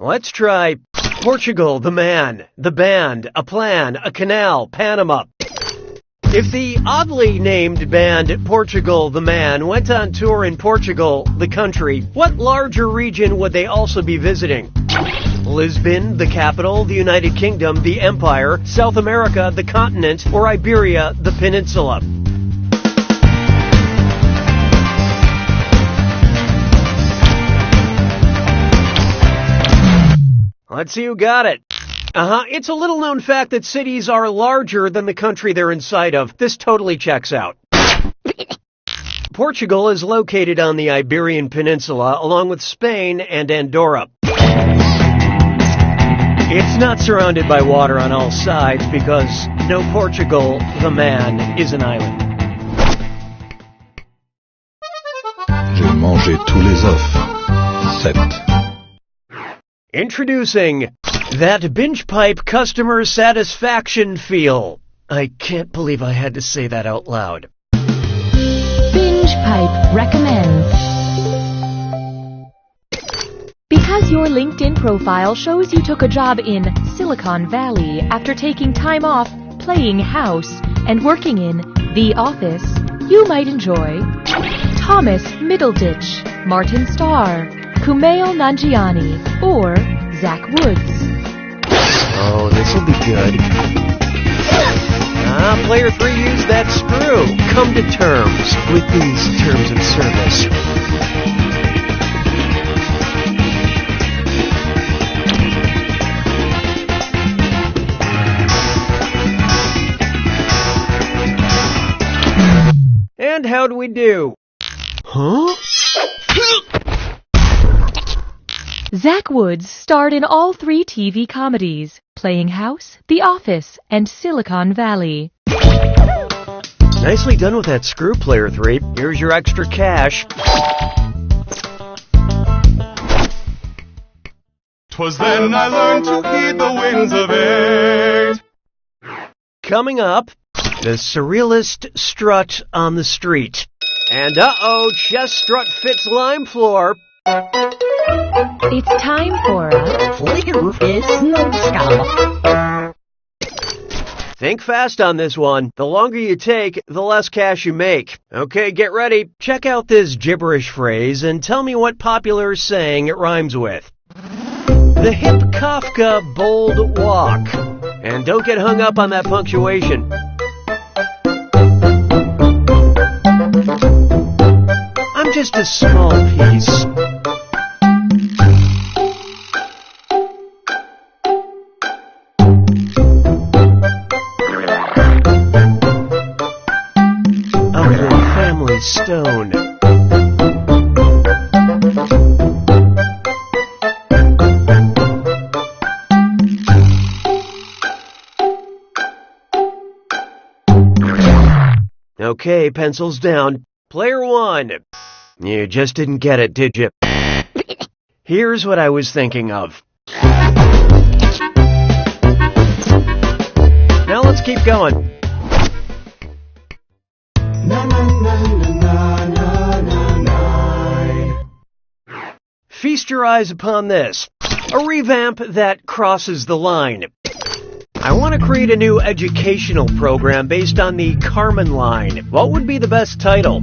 Let's try Portugal, the man, the band, a plan, a canal, Panama. If the oddly named band Portugal, the man, went on tour in Portugal, the country, what larger region would they also be visiting? Lisbon, the capital, the United Kingdom, the Empire, South America, the continent, or Iberia, the peninsula? Let's see who got it. It's a little known fact that cities are larger than the country they're inside of. This totally checks out. Portugal is located on the Iberian Peninsula, along with Spain and Andorra. It's not surrounded by water on all sides because no Portugal, the man, is an island. J'ai mangé tous les œufs. 7. Introducing that Binge Pipe customer satisfaction feel. I can't believe I had to say that out loud. Binge Pipe recommends. Because your LinkedIn profile shows you took a job in Silicon Valley after taking time off playing house and working in The Office, you might enjoy Thomas Middleditch, Martin Starr, Kumail Nanjiani, or Zach Woods. Oh, this'll be good. Player 3 used that screw. Come to terms with these terms of service. And how'd we do? Huh? Zach Woods starred in all 3 TV comedies, Playing House, The Office, and Silicon Valley. Nicely done with that screw, Player 3. Here's your extra cash. 'Twas then I learned to heed the winds of age. Coming up, the surrealist strut on the street. And chest strut fits lime floor. It's time for a Flicker is Think fast on this one. The longer you take, the less cash you make. Okay, get ready. Check out this gibberish phrase and tell me what popular saying it rhymes with. The hip Kafka bold walk. And don't get hung up on that punctuation. I'm just a small piece. Of the family stone. Okay, pencils down. Player 1. You just didn't get it, did you? Here's what I was thinking of. Now let's keep going. Feast your eyes upon this. A revamp that crosses the line. I want to create a new educational program based on the Carmen line. What would be the best title?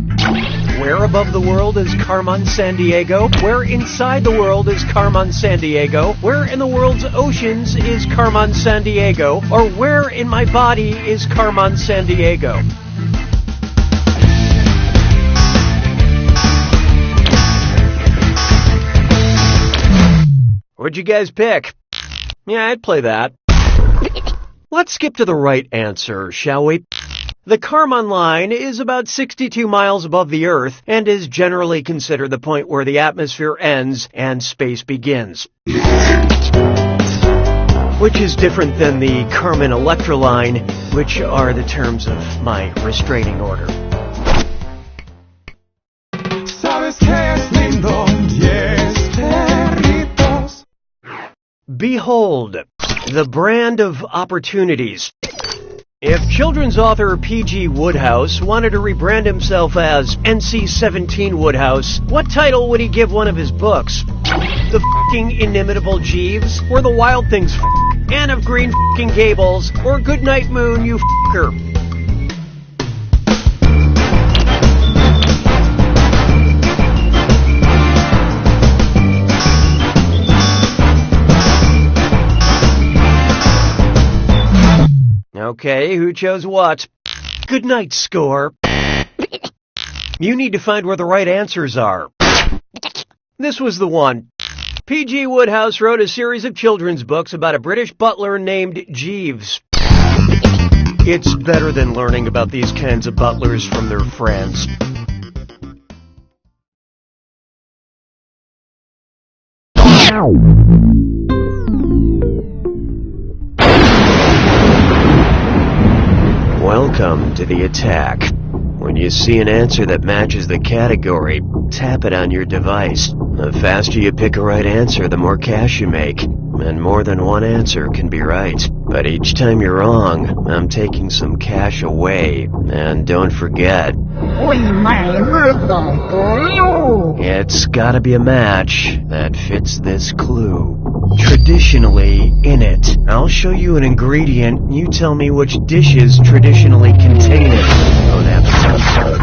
Where above the world is Carmen Sandiego? Where inside the world is Carmen Sandiego? Where in the world's oceans is Carmen Sandiego? Or where in my body is Carmen Sandiego? What'd you guys pick? Yeah, I'd play that. Let's skip to the right answer, shall we? The Kármán line is about 62 miles above the Earth and is generally considered the point where the atmosphere ends and space begins. Which is different than the Kármán-Electra line, which are the terms of my restraining order. Behold, the brand of opportunities. If children's author P.G. Wodehouse wanted to rebrand himself as NC-17 Wodehouse, what title would he give one of his books? The f***ing inimitable Jeeves? Or The Wild Things f***? Anne of Green f***ing Gables? Or Goodnight Moon, you f***er? Okay, who chose what? Good night, score. You need to find where the right answers are. This was the one. P.G. Wodehouse wrote a series of children's books about a British butler named Jeeves. It's better than learning about these kinds of butlers from their friends. Welcome to the attack. When you see an answer that matches the category, tap it on your device. The faster you pick a right answer, the more cash you make. And more than one answer can be right. But each time you're wrong, I'm taking some cash away. And don't forget, it's gotta be a match that fits this clue. Traditionally in it. I'll show you an ingredient, you tell me which dishes traditionally contain it. Bon appetit.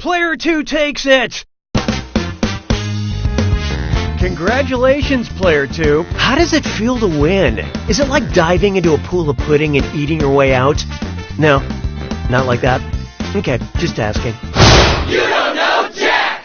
Player 2 takes it! Congratulations, Player 2. How does it feel to win? Is it like diving into a pool of pudding and eating your way out? No, not like that. Okay, just asking. You don't know Jack!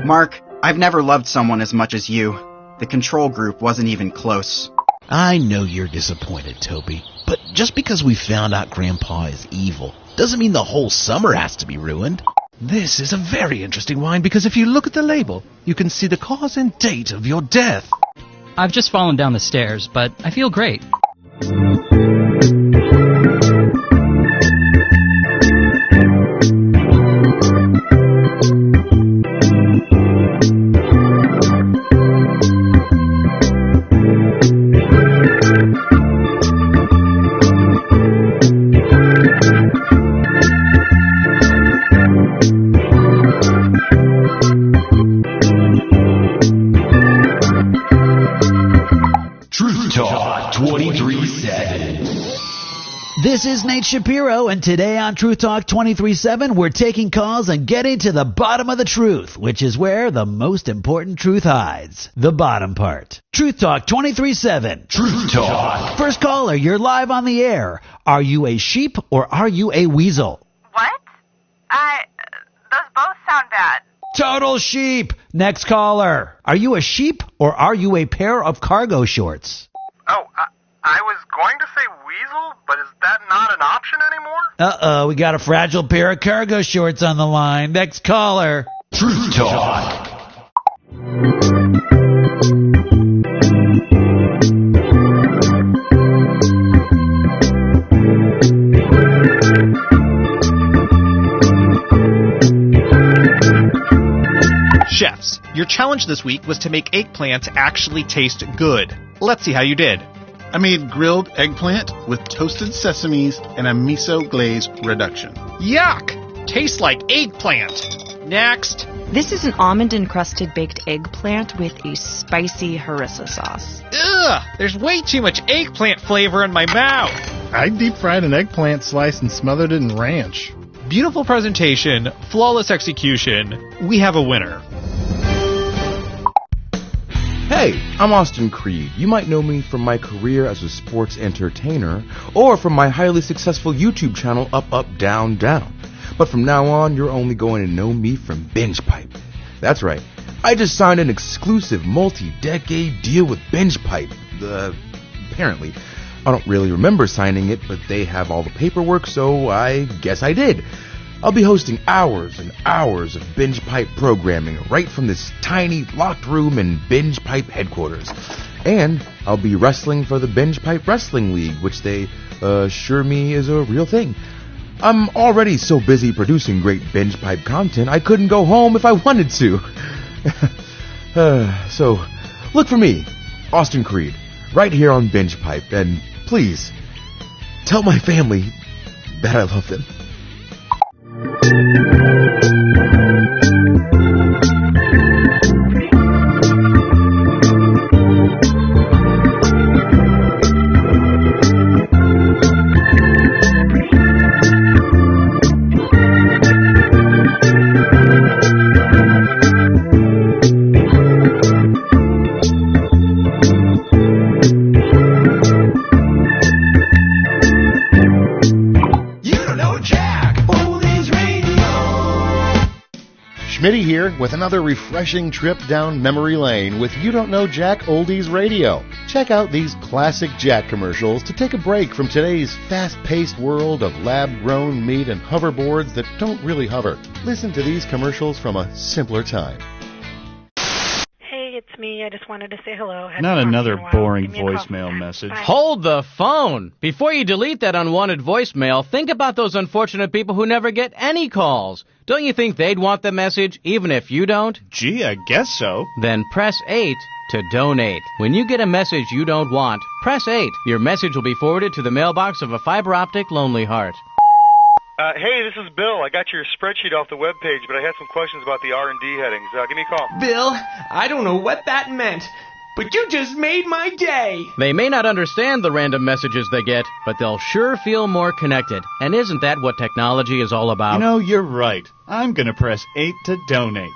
Mark, I've never loved someone as much as you. The control group wasn't even close. I know you're disappointed, Toby, but just because we found out Grandpa is evil doesn't mean the whole summer has to be ruined. This is a very interesting wine because if you look at the label, you can see the cause and date of your death. I've just fallen down the stairs, but I feel great. This is Nate Shapiro, and today on Truth Talk 23-7, we're taking calls and getting to the bottom of the truth, which is where the most important truth hides. The bottom part. Truth Talk 23-7. Truth Talk. First caller, you're live on the air. Are you a sheep or are you a weasel? What? Those both sound bad. Total sheep. Next caller. Are you a sheep or are you a pair of cargo shorts? Oh, I was going to say weasel, but is that not an option anymore? Uh-oh, we got a fragile pair of cargo shorts on the line. Next caller. Truth Talk. Chefs, your challenge this week was to make eggplant actually taste good. Let's see how you did. I made grilled eggplant with toasted sesames and a miso glaze reduction. Yuck! Tastes like eggplant. Next. This is an almond-encrusted baked eggplant with a spicy harissa sauce. Ugh! There's way too much eggplant flavor in my mouth. I deep-fried an eggplant slice and smothered it in ranch. Beautiful presentation, flawless execution. We have a winner. Hey, I'm Austin Creed. You might know me from my career as a sports entertainer or from my highly successful YouTube channel Up Up Down Down. But from now on, you're only going to know me from Binge Pipe. That's right. I just signed an exclusive multi-decade deal with Binge Pipe. Apparently. I don't really remember signing it, but they have all the paperwork, so I guess I did. I'll be hosting hours and hours of Binge Pipe programming right from this tiny locked room in Binge Pipe headquarters. And I'll be wrestling for the Binge Pipe Wrestling League, which they assure me is a real thing. I'm already so busy producing great Binge Pipe content, I couldn't go home if I wanted to. So, look for me, Austin Creed, right here on Binge Pipe, and please, tell my family that I love them. Schmitty here with another refreshing trip down memory lane with You Don't Know Jack Oldies Radio. Check out these classic Jack commercials to take a break from today's fast-paced world of lab-grown meat and hoverboards that don't really hover. Listen to these commercials from a simpler time. Hey, it's me. I just wanted to say hello. Not another boring voicemail message. Hold the phone! Before you delete that unwanted voicemail, think about those unfortunate people who never get any calls. Don't you think they'd want the message, even if you don't? Gee, I guess so. Then press 8 to donate. When you get a message you don't want, press 8. Your message will be forwarded to the mailbox of a fiber optic Lonely Heart. Hey, this is Bill. I got your spreadsheet off the webpage, but I had some questions about the R&D headings. Give me a call. Bill, I don't know what that meant, but you just made my day. They may not understand the random messages they get, but they'll sure feel more connected. And isn't that what technology is all about? You know, you're right. I'm going to press 8 to donate.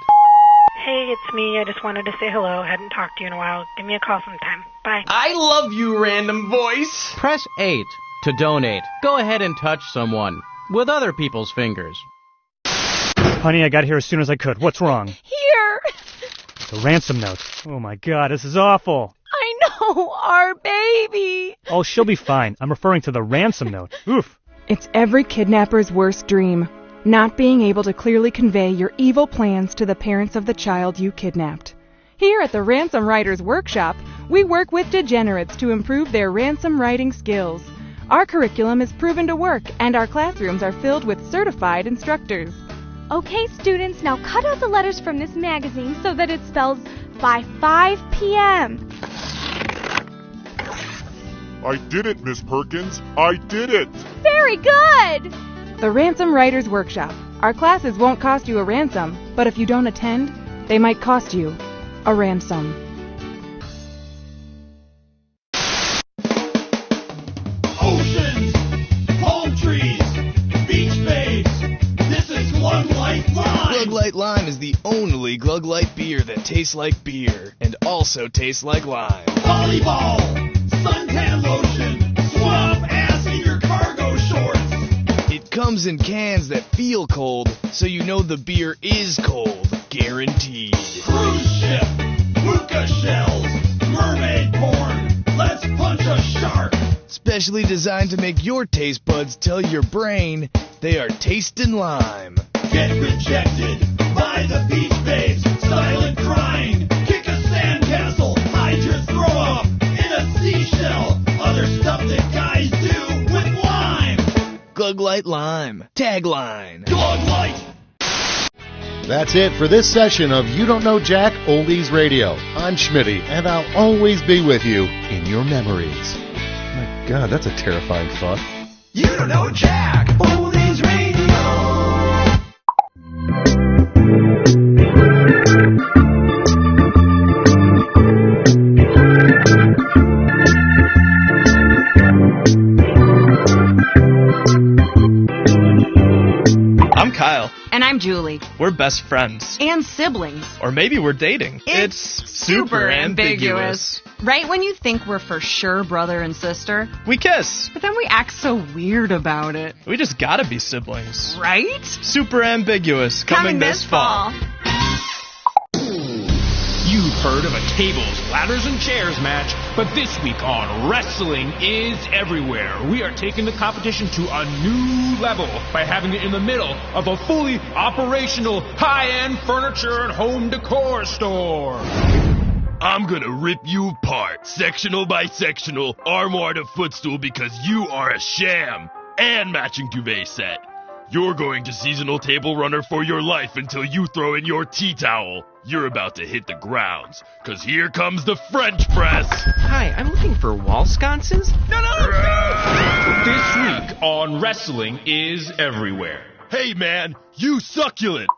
Hey, it's me. I just wanted to say hello. Hadn't talked to you in a while. Give me a call sometime. Bye. I love you, random voice. Press 8 to donate. Go ahead and touch someone with other people's fingers. Honey, I got here as soon as I could. What's wrong? Here! The ransom note. Oh my God, this is awful. I know, our baby! Oh, she'll be fine. I'm referring to the ransom note. Oof. It's every kidnapper's worst dream. Not being able to clearly convey your evil plans to the parents of the child you kidnapped. Here at the Ransom Writers Workshop, we work with degenerates to improve their ransom writing skills. Our curriculum is proven to work, and our classrooms are filled with certified instructors. Okay, students, now cut out the letters from this magazine so that it spells by 5 p.m. I did it, Miss Perkins. I did it. Very good! The Ransom Writers Workshop. Our classes won't cost you a ransom, but if you don't attend, they might cost you a ransom. Oceans, palm trees, beach babes. This is Glug Light Lime. Glug Light Lime is the only Glug Light beer that tastes like beer and also tastes like lime. Volleyball, suntan lotion, swamp ass in your cargo shorts. It comes in cans that feel cold, so you know the beer is cold. Guaranteed. Cruise ship, hookah shells, mermaid porn. Let's punch a shark. Specially designed to make your taste buds tell your brain they are tasting lime. Get rejected by the beach babes. Silent crying. Kick a sandcastle. Hide your throw up in a seashell. Other stuff that guys do with lime. Glug Light Lime. Tagline. Glug Light. That's it for this session of You Don't Know Jack Oldies Radio. I'm Schmitty, and I'll always be with you in your memories. My God, that's a terrifying thought. You Don't Know Jack Oldies Radio. I'm Kyle. And I'm Julie. We're best friends. And siblings. Or maybe we're dating. It's super ambiguous. Right when you think we're for sure brother and sister, we kiss. But then we act so weird about it. We just gotta be siblings. Right? Super ambiguous. Coming this fall. You've heard of a tables, ladders, and chairs match, but this week on Wrestling is Everywhere, we are taking the competition to a new level by having it in the middle of a fully operational high-end furniture and home decor store. I'm gonna rip you apart, sectional by sectional, armoire to footstool, because you are a sham, and matching duvet set. You're going to seasonal table runner for your life until you throw in your tea towel. You're about to hit the grounds, cause here comes the French press. Hi, I'm looking for wall sconces. No! This week on Wrestling is Everywhere. Hey man, you succulent.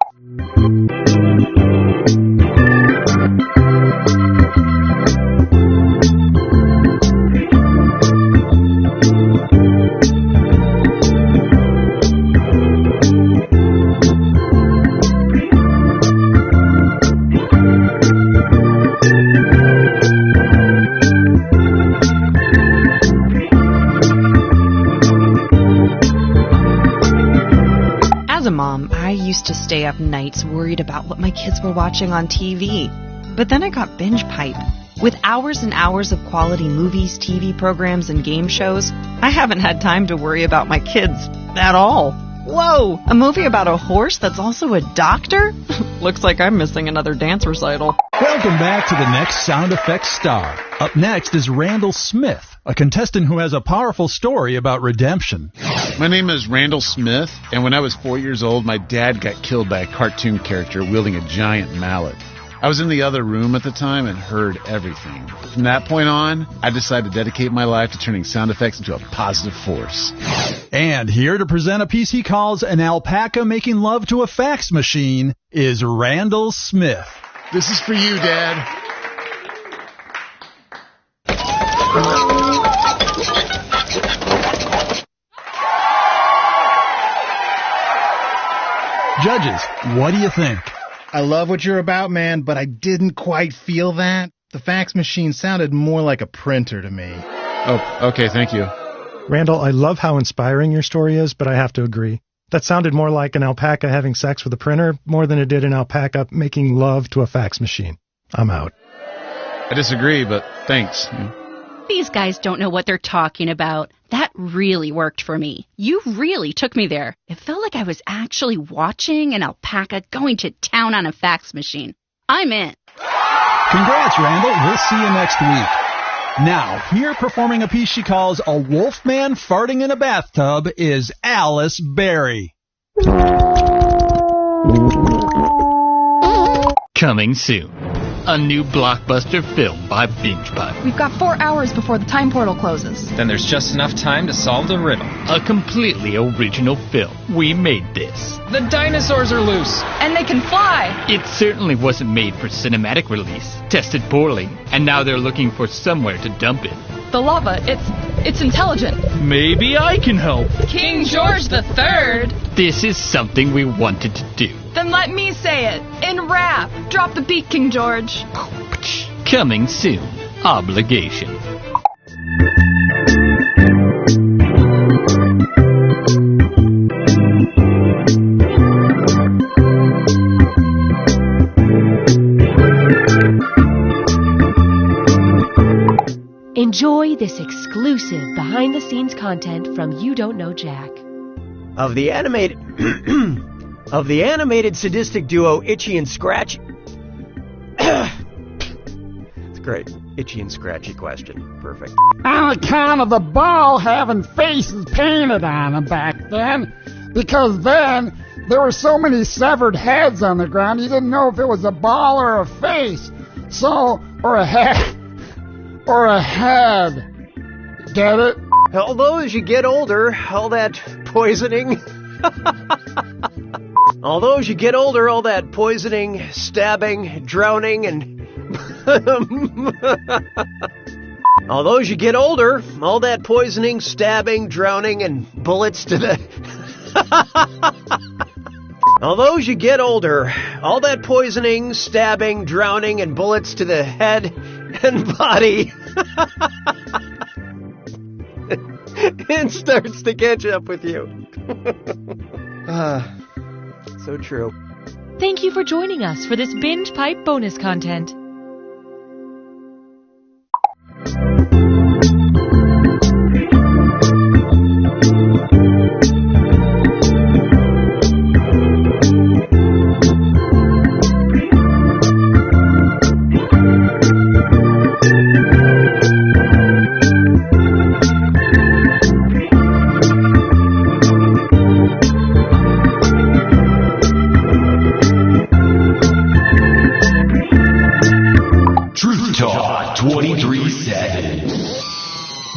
As a mom, I used to stay up nights worried about what my kids were watching on TV. But then I got Binge Pipe. With hours and hours of quality movies, TV programs, and game shows, I haven't had time to worry about my kids at all. Whoa! A movie about a horse that's also a doctor? Looks like I'm missing another dance recital. Welcome back to the next Sound Effects star. Up next is Randall Smith, a contestant who has a powerful story about redemption. My name is Randall Smith, and when I was 4 years old, my dad got killed by a cartoon character wielding a giant mallet. I was in the other room at the time and heard everything. From that point on, I decided to dedicate my life to turning sound effects into a positive force. And here to present a piece he calls An Alpaca Making Love to a Fax Machine is Randall Smith. This is for you, Dad. Judges, what do you think? I love what you're about, man, but I didn't quite feel that. The fax machine sounded more like a printer to me. Oh, okay, thank you. Randall, I love how inspiring your story is, but I have to agree. That sounded more like an alpaca having sex with a printer more than it did an alpaca making love to a fax machine. I'm out. I disagree, but thanks. These guys don't know what they're talking about. That really worked for me. You really took me there. It felt like I was actually watching an alpaca going to town on a fax machine. I'm in. Congrats, Randall. We'll see you next week. Now, here performing a piece she calls A Wolfman Farting in a Bathtub is Alice Berry. Coming soon. A new blockbuster film by Binge Pipe. We've got 4 hours before the time portal closes. Then there's just enough time to solve the riddle. A completely original film. We made this. The dinosaurs are loose. And they can fly. It certainly wasn't made for cinematic release. Tested poorly. And now they're looking for somewhere to dump it. The lava, it's intelligent. Maybe I can help. King George III. This is something we wanted to do. Then let me say it. In rap. Drop the beat, King George. Coming soon. Obligation. Enjoy this exclusive behind-the-scenes content from You Don't Know Jack. Of the animated sadistic duo Itchy and Scratchy. It's great. Itchy and Scratchy question. Perfect. On account of the ball having faces painted on them back then, because then there were so many severed heads on the ground, you didn't know if it was a ball or a face. So, or a head. Or a head. Get it? Although as you get older, all that poisoning... Although as you get older, all that poisoning, stabbing, drowning, and... Although as you get older, all that poisoning, stabbing, drowning, and bullets to the... Although as you get older, all that poisoning, stabbing, drowning, and bullets to the head and body... it starts to catch up with you. So true. Thank you for joining us for this Binge Pipe bonus content.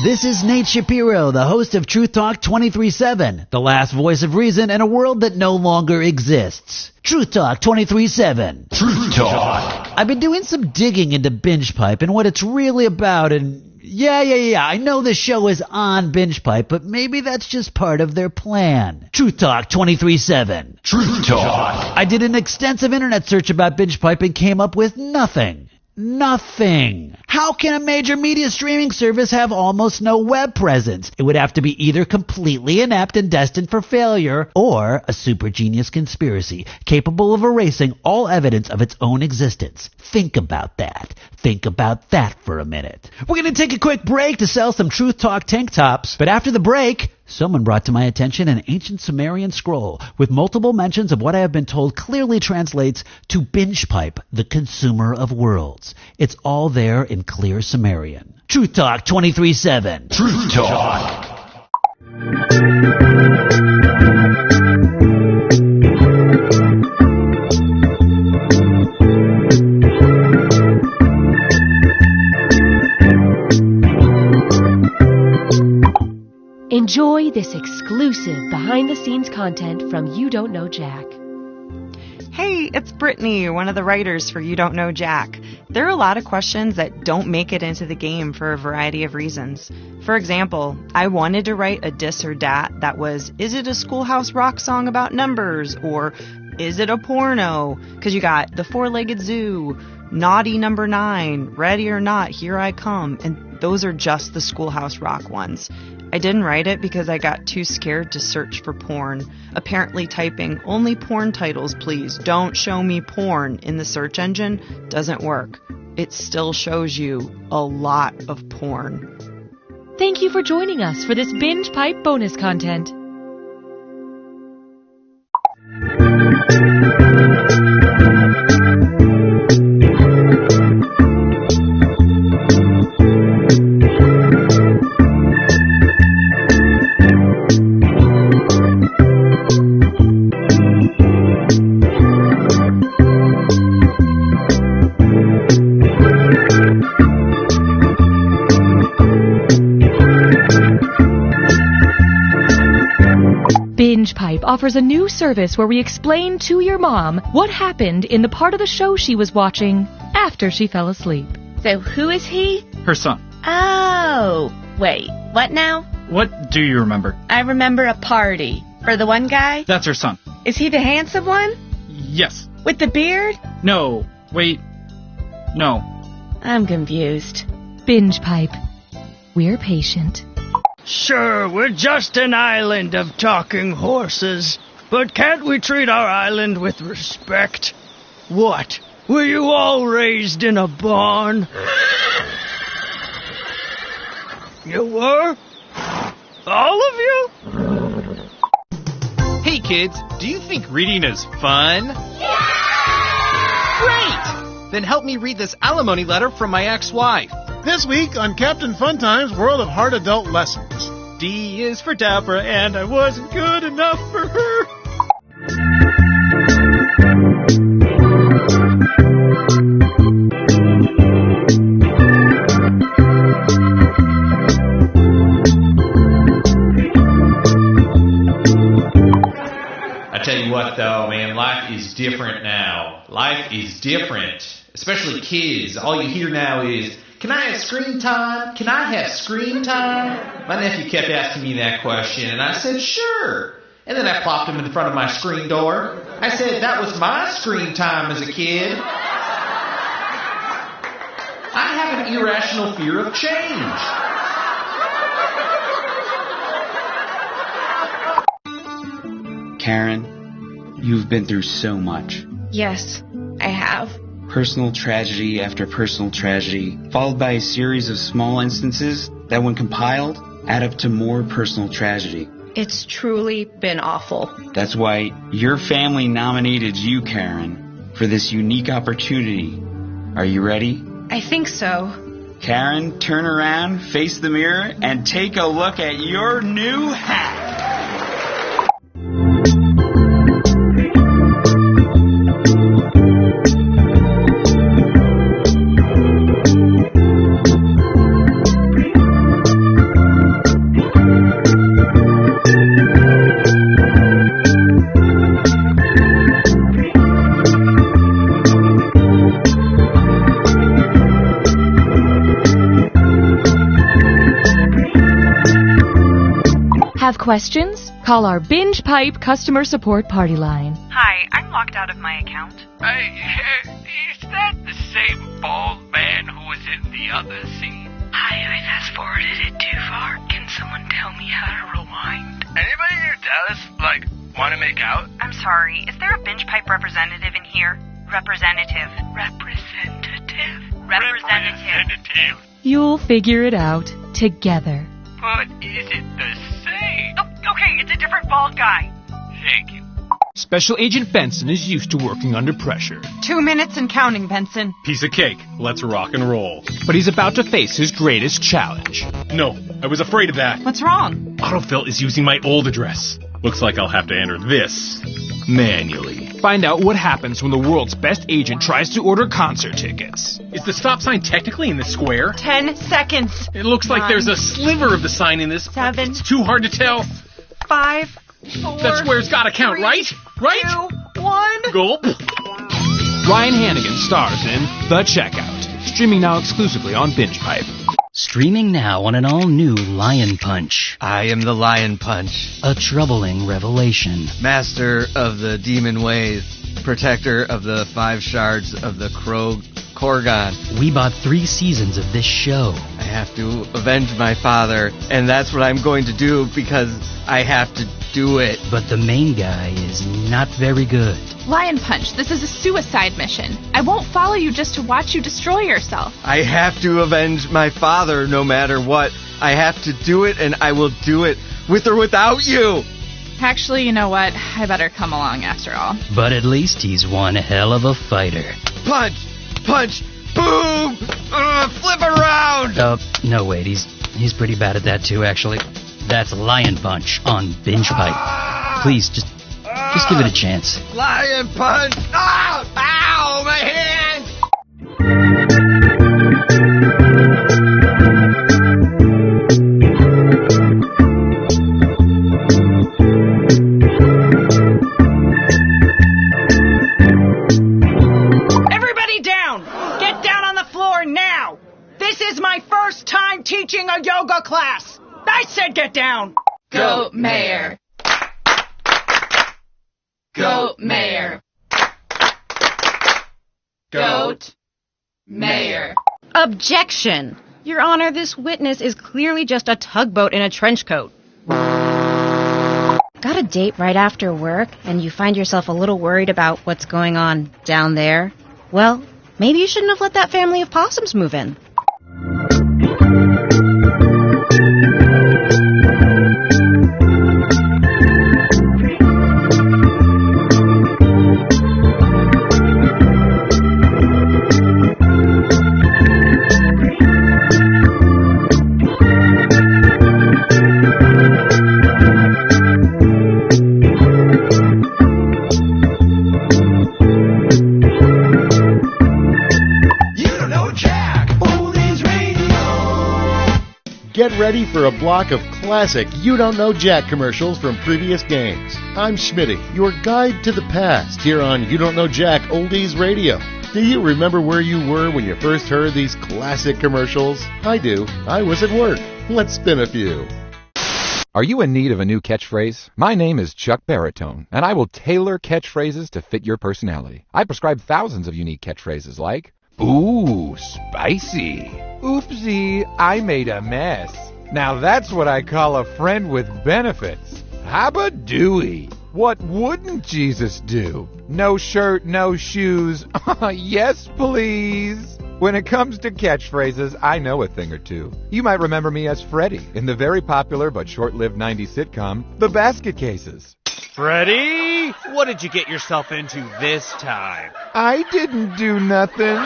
This is Nate Shapiro, the host of Truth Talk 23/7, the last voice of reason in a world that no longer exists. Truth Talk 23/7. Truth Talk. I've been doing some digging into Binge Pipe and what it's really about, and yeah, I know this show is on Binge Pipe, but maybe that's just part of their plan. Truth Talk 23/7. Truth Talk. I did an extensive internet search about Binge Pipe and came up with nothing. Nothing. How can a major media streaming service have almost no web presence? It would have to be either completely inept and destined for failure, or a super genius conspiracy capable of erasing all evidence of its own existence. Think about that. Think about that for a minute. We're going to take a quick break to sell some Truth Talk tank tops, but after the break, someone brought to my attention an ancient Sumerian scroll with multiple mentions of what I have been told clearly translates to Binge Pipe, the consumer of worlds. It's all there in clear Sumerian. Truth Talk 23/7. Truth Talk. content from You Don't Know Jack. Hey, it's Brittany, one of the writers for You Don't Know Jack. There are a lot of questions that don't make it into the game for a variety of reasons. For example, I wanted to write a dis or dat that was, is it a Schoolhouse Rock song about numbers? Or is it a porno? Because you got The Four-Legged Zoo, Naughty Number 9, Ready or Not, Here I Come, and those are just the Schoolhouse Rock ones. I didn't write it because I got too scared to search for porn. Apparently typing, only porn titles please, don't show me porn in the search engine doesn't work. It still shows you a lot of porn. Thank you for joining us for this Binge Pipe bonus content. Binge Pipe offers a new service where we explain to your mom what happened in the part of the show she was watching after she fell asleep. So who is he? Her son. Oh, wait, what now? What do you remember? I remember a party. For the one guy? That's her son. Is he the handsome one? Yes. With the beard? No. Wait. No. I'm confused. Binge Pipe. We're patient. Sure, we're just an island of talking horses, but can't we treat our island with respect? What? Were you all raised in a barn? You were? All of you? Hey kids, do you think reading is fun? Yeah! Great! Then help me read this alimony letter from my ex-wife. This week on Captain Funtime's World of Hard Adult Lessons. D is for Deborah, and I wasn't good enough for her. I tell you what, though, man, life is different now. Life is different, especially kids. All you hear now is, can I have screen time? Can I have screen time? My nephew kept asking me that question, and I said, sure. And then I plopped him in front of my screen door. I said, that was my screen time as a kid. I have an irrational fear of change. Karen, you've been through so much. Yes, I have. Personal tragedy after personal tragedy, followed by a series of small instances that, when compiled, add up to more personal tragedy. It's truly been awful. That's why your family nominated you, Karen, for this unique opportunity. Are you ready? I think so. Karen, turn around, face the mirror, and take a look at your new hat. Have questions? Call our Binge Pipe customer support party line. Hi, I'm locked out of my account. Is that the same bald man who was in the other scene? Hi, I fast-forwarded it too far. Can someone tell me how to rewind? Anybody near Dallas, want to make out? I'm sorry, is there a Binge Pipe representative in here? Representative. Representative. You'll figure it out together. But is it the same? Oh, okay, it's a different bald guy. Thank you. Special Agent Benson is used to working under pressure. 2 minutes and counting, Benson. Piece of cake. Let's rock and roll. But he's about to face his greatest challenge. No, I was afraid of that. What's wrong? Autofill is using my old address. Looks like I'll have to enter this manually. Find out what happens when the world's best agent tries to order concert tickets. Is the stop sign technically in the square? 10 seconds. It looks like there's a sliver of the sign in this. 7. It's too hard to tell. 5. That square's gotta count, right? Right? 2, 1. Gulp. Ryan Hannigan stars in The Checkout, streaming now exclusively on Binge Pipe. Streaming now on an all-new Lion Punch. I am the Lion Punch. A troubling revelation. Master of the demon ways. Protector of the 5 shards of the Korgon. We bought 3 seasons of this show. I have to avenge my father, and that's what I'm going to do because I have to do it. But the main guy is not very good. Lion Punch, this is a suicide mission. I won't follow you just to watch you destroy yourself. I have to avenge my father no matter what. I have to do it, and I will do it with or without you. Actually, you know what? I better come along after all. But at least he's one hell of a fighter. Punch! Punch! Boom! Flip around! No, wait, he's pretty bad at that too, actually. That's Lion Punch on Binge Pipe. Please, just give it a chance. Lion Punch! Oh! Ow! My hand! Everybody down! Get down on the floor now! This is my first time teaching a yoga class! I said get down! Go, Mayor. Go, Mayor. Goat. Mayor. Objection! Your Honor, this witness is clearly just a tugboat in a trench coat. Got a date right after work, and you find yourself a little worried about what's going on down there? Well, maybe you shouldn't have let that family of possums move in. Get ready for a block of classic You Don't Know Jack commercials from previous games. I'm Schmitty, your guide to the past here on You Don't Know Jack Oldies Radio. Do you remember where you were when you first heard these classic commercials? I do. I was at work. Let's spin a few. Are you in need of a new catchphrase? My name is Chuck Baritone, and I will tailor catchphrases to fit your personality. I prescribe thousands of unique catchphrases like, "Ooh, spicy. Oopsie, I made a mess. Now that's what I call a friend with benefits. Habba-dooey. What wouldn't Jesus do? No shirt, no shoes. Yes, please." When it comes to catchphrases, I know a thing or two. You might remember me as Freddy in the very popular but short-lived 90s sitcom, The Basket Cases. Freddy, what did you get yourself into this time? I didn't do nothing.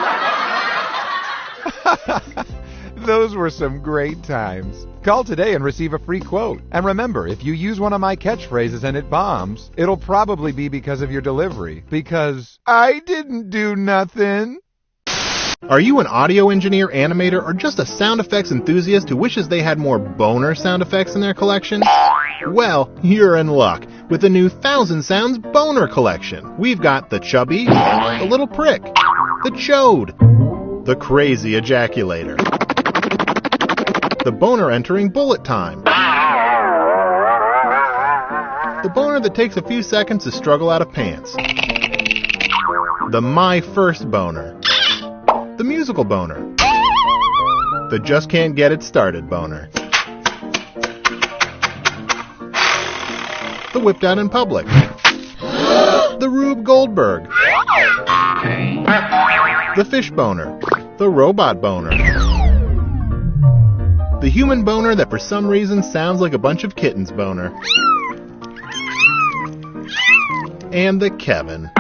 Those were some great times. Call today and receive a free quote. And remember, if you use one of my catchphrases and it bombs, it'll probably be because of your delivery. Because I didn't do nothing. Are you an audio engineer, animator, or just a sound effects enthusiast who wishes they had more boner sound effects in their collection? Well, you're in luck with the new 1000 Sounds Boner Collection. We've got the chubby, the little prick, the chode, the crazy ejaculator, the boner entering bullet time, the boner that takes a few seconds to struggle out of pants, the my first boner, the musical boner, the just can't get it started boner, the whipped out in public, the Rube Goldberg, the fish boner, the robot boner, the human boner that for some reason sounds like a bunch of kittens boner, and the Kevin.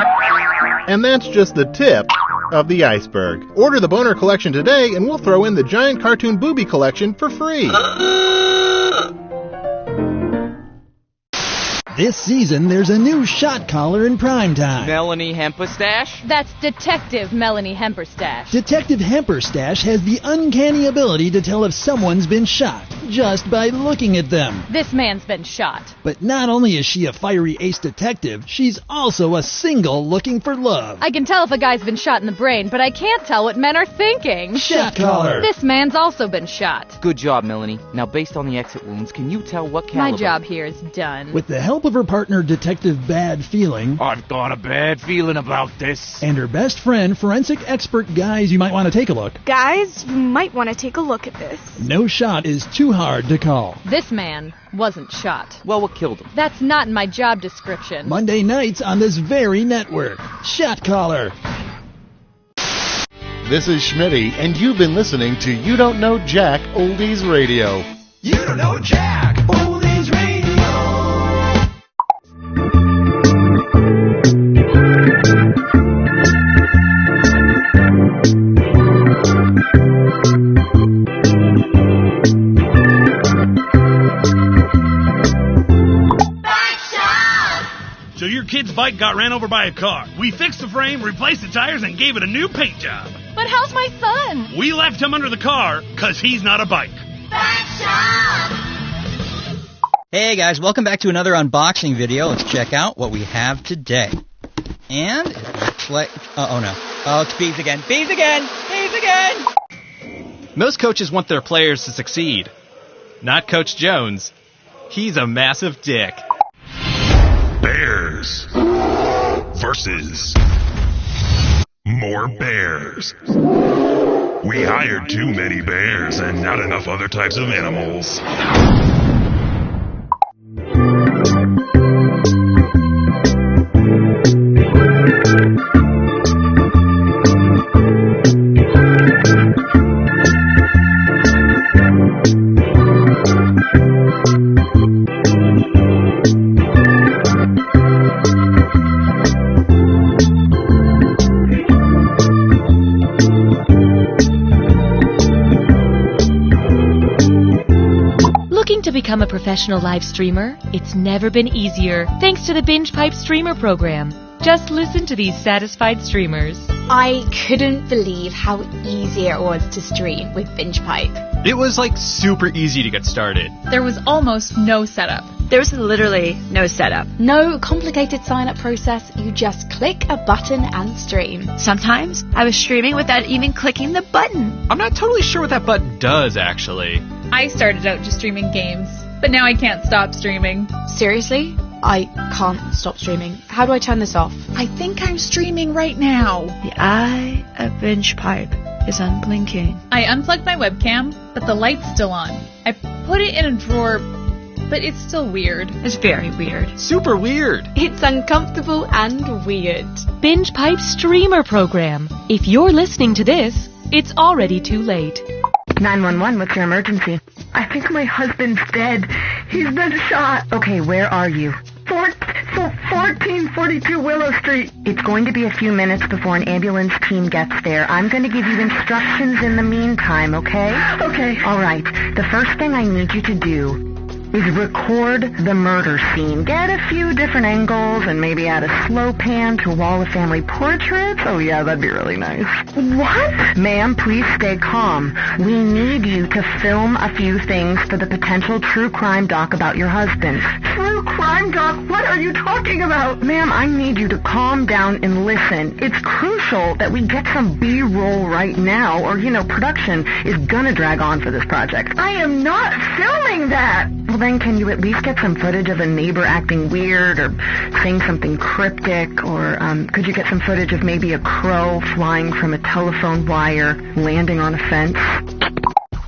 And that's just the tip of the iceberg. Order the Boner Collection today and we'll throw in the Giant Cartoon Booby Collection for free. This season, there's a new shot caller in primetime. Melanie Hemperstash? That's Detective Melanie Hemperstash. Detective Hemperstash has the uncanny ability to tell if someone's been shot just by looking at them. This man's been shot. But not only is she a fiery ace detective, she's also a single looking for love. I can tell if a guy's been shot in the brain, but I can't tell what men are thinking. Shot caller. This man's also been shot. Good job, Melanie. Now, based on the exit wounds, can you tell what caliber? My job here is done. With the help of her partner, Detective Bad Feeling, I've got a bad feeling about this. and her best friend, forensic expert Guys, you might want to take a look. Guys, you might want to take a look at this. No shot is too hard to call. This man wasn't shot. Well, what killed him? That's not in my job description. Monday nights on this very network. Shot caller. This is Schmitty, and you've been listening to You Don't Know Jack Oldies Radio. You don't know Jack Oldies Radio. So your kid's bike got ran over by a car. We fixed the frame, replaced the tires, and gave it a new paint job. But how's my son? We left him under the car because he's not a bike. Hey guys, welcome back to another unboxing video. Let's check out what we have today. And it looks like... oh no. Oh, it's bees again. Bees again! Bees again! Most coaches want their players to succeed. Not Coach Jones. He's a massive dick. Bears versus more bears. We hired too many bears and not enough other types of animals. Looking to become a professional live streamer? It's never been easier thanks to the Binge Pipe Streamer program. Just listen to these satisfied streamers. I couldn't believe how easy it was to stream with Binge Pipe. It was like super easy to get started. There was almost no setup. There was literally no setup. No complicated sign-up process. You just click a button and stream. Sometimes I was streaming without even clicking the button. I'm not totally sure what that button does, actually. I started out just streaming games, but now I can't stop streaming. Seriously? I can't stop streaming. How do I turn this off? I think I'm streaming right now. The eye of Binge Pipe is unblinking. I unplugged my webcam, but the light's still on. I put it in a drawer, but it's still weird. It's very weird. Super weird. It's uncomfortable and weird. Binge Pipe Streamer program. If you're listening to this, it's already too late. 911, what's your emergency? I think my husband's dead. He's been shot. Okay, where are you? 1442 Willow Street. It's going to be a few minutes before an ambulance team gets there. I'm going to give you instructions in the meantime, okay? Okay. All right. The first thing I need you to do is record the murder scene. Get a few different angles and maybe add a slow pan to a wall of family portraits. Oh yeah, that'd be really nice. What? Ma'am, please stay calm. We need you to film a few things for the potential true crime doc about your husband. True crime doc? What are you talking about? Ma'am, I need you to calm down and listen. It's crucial that we get some B-roll right now or, production is gonna drag on for this project. I am not filming that! Well, then can you at least get some footage of a neighbor acting weird or saying something cryptic? Or could you get some footage of maybe a crow flying from a telephone wire, landing on a fence?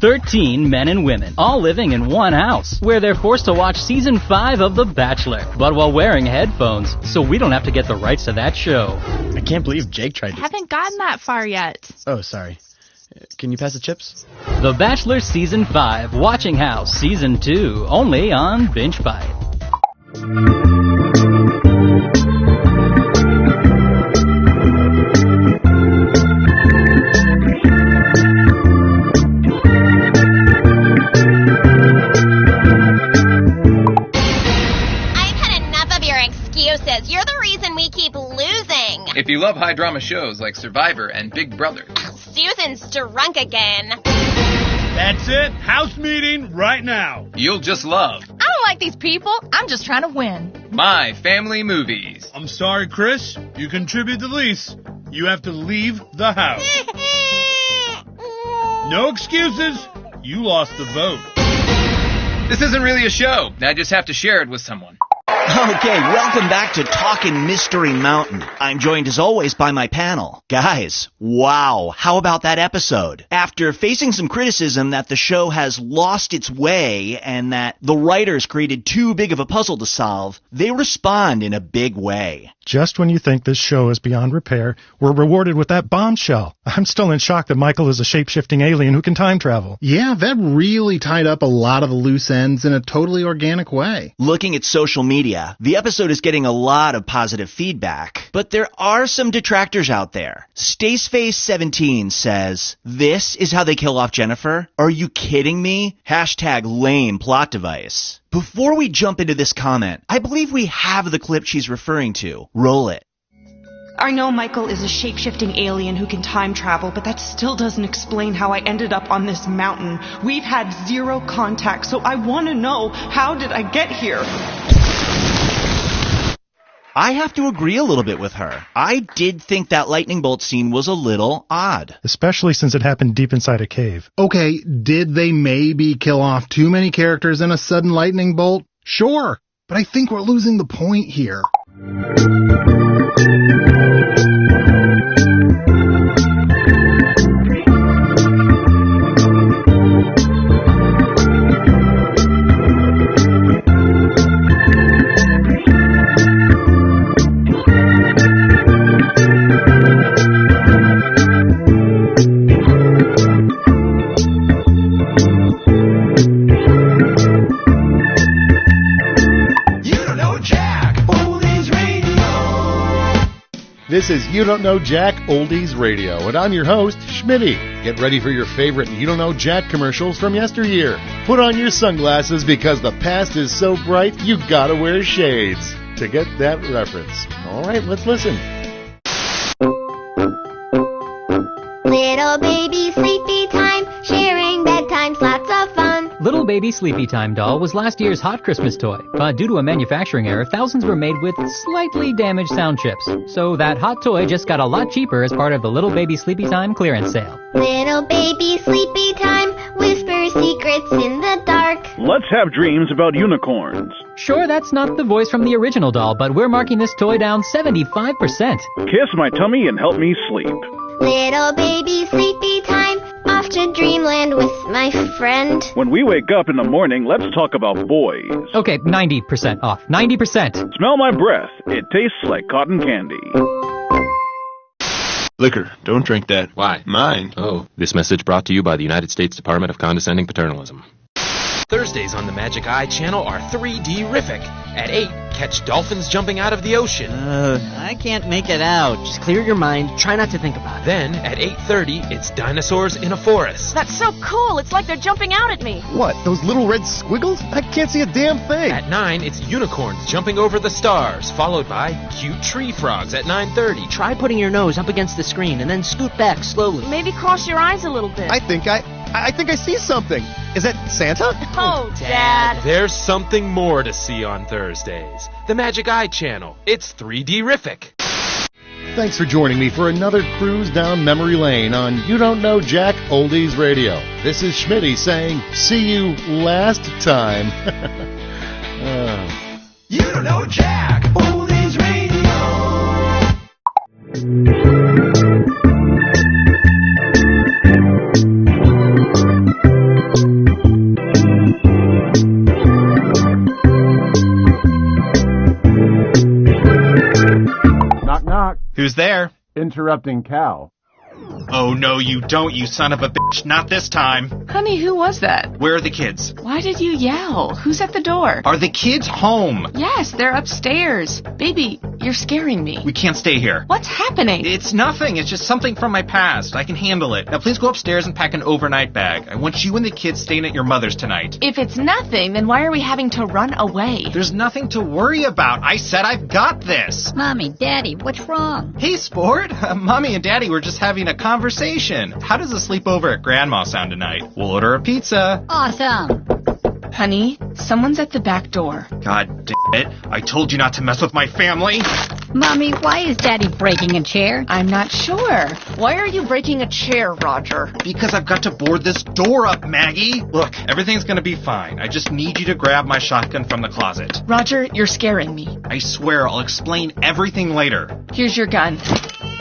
13 men and women, all living in one house, where they're forced to watch Season 5 of The Bachelor, but while wearing headphones, so we don't have to get the rights to that show. I can't believe Jake tried to... Haven't gotten that far yet. Oh, sorry. Can you pass the chips? The Bachelor Season 5, Watching House Season 2, only on Binge Pipe. I've had enough If you love high-drama shows like Survivor and Big Brother. Susan's drunk again. That's it. House meeting right now. You'll just love I don't like these people. I'm just trying to win. My Family Movies. I'm sorry, Chris. You contribute the least. You have to leave the house. No excuses. You lost the vote. This isn't really a show. I just have to share it with someone. Okay, welcome back to Talkin' Mystery Mountain. I'm joined as always by my panel. Guys, wow, how about that episode? After facing some criticism that the show has lost its way and that the writers created too big of a puzzle to solve, they respond in a big way. Just when you think this show is beyond repair, we're rewarded with that bombshell. I'm still in shock that Michael is a shape-shifting alien who can time travel. Yeah, that really tied up a lot of the loose ends in a totally organic way. Looking at social media, the episode is getting a lot of positive feedback, but there are some detractors out there. Staceface17 says, "This is how they kill off Jennifer? Are you kidding me? #lame plot device." Before we jump into this comment, I believe we have the clip she's referring to. Roll it. I know Michael is a shape-shifting alien who can time travel, but that still doesn't explain how I ended up on this mountain. We've had zero contact, so I want to know, how did I get here? I have to agree a little bit with her. I did think that lightning bolt scene was a little odd. Especially since it happened deep inside a cave. Okay, did they maybe kill off too many characters in a sudden lightning bolt? Sure, but I think we're losing the point here. This is You Don't Know Jack Oldies Radio, and I'm your host, Schmitty. Get ready for your favorite You Don't Know Jack commercials from yesteryear. Put on your sunglasses because the past is so bright you gotta wear shades to get that reference. All right, let's listen. Little baby sleepy time, sharing bedtime's lots of fun. Little Baby Sleepy Time doll was last year's hot Christmas toy, but due to a manufacturing error, thousands were made with slightly damaged sound chips. So that hot toy just got a lot cheaper as part of the Little Baby Sleepy Time clearance sale. Little baby sleepy time, whisper secrets in the dark. Let's have dreams about unicorns. Sure, that's not the voice from the original doll, but we're marking this toy down 75%. Kiss my tummy and help me sleep. Little baby sleepy time, off to dreamland with my friend. When we wake up in the morning, let's talk about boys. Okay, 90% off. 90%. Smell my breath. It tastes like cotton candy. Liquor. Don't drink that. Why? Mine. Oh. This message brought to you by the United States Department of Condescending Paternalism. Thursdays on the Magic Eye channel are 3D-rific. At 8, catch dolphins jumping out of the ocean. I can't make it out. Just clear your mind. Try not to think about it. Then, at 8:30, it's dinosaurs in a forest. That's so cool. It's like they're jumping out at me. What, those little red squiggles? I can't see a damn thing. At 9, it's unicorns jumping over the stars, followed by cute tree frogs at 9:30. Try putting your nose up against the screen and then scoot back slowly. Maybe cross your eyes a little bit. I think I see something. Is that Santa? Oh, Dad. There's something more to see on Thursdays. The Magic Eye channel. It's 3D-rific. Thanks for joining me for another cruise down memory lane on You Don't Know Jack Oldies Radio. This is Schmitty saying, see you last time. You Don't Know Jack Oldies Radio. Knock, knock. Who's there? Interrupting cow. Oh, no, you don't, you son of a bitch. Not this time. Honey, who was that? Where are the kids? Why did you yell? Who's at the door? Are the kids home? Yes, they're upstairs. Baby, you're scaring me. We can't stay here. What's happening? It's nothing. It's just something from my past. I can handle it. Now, please go upstairs and pack an overnight bag. I want you and the kids staying at your mother's tonight. If it's nothing, then why are we having to run away? There's nothing to worry about. I said I've got this. Mommy, Daddy, what's wrong? Hey, sport. Mommy and Daddy were just having a conversation. How does a sleepover at Grandma sound tonight? We'll order a pizza. Awesome. Honey, someone's at the back door. God damn it. I told you not to mess with my family. Mommy, why is Daddy breaking a chair? I'm not sure. Why are you breaking a chair, Roger? Because I've got to board this door up, Maggie. Look, everything's gonna be fine. I just need you to grab my shotgun from the closet. Roger, you're scaring me. I swear I'll explain everything later. Here's your gun.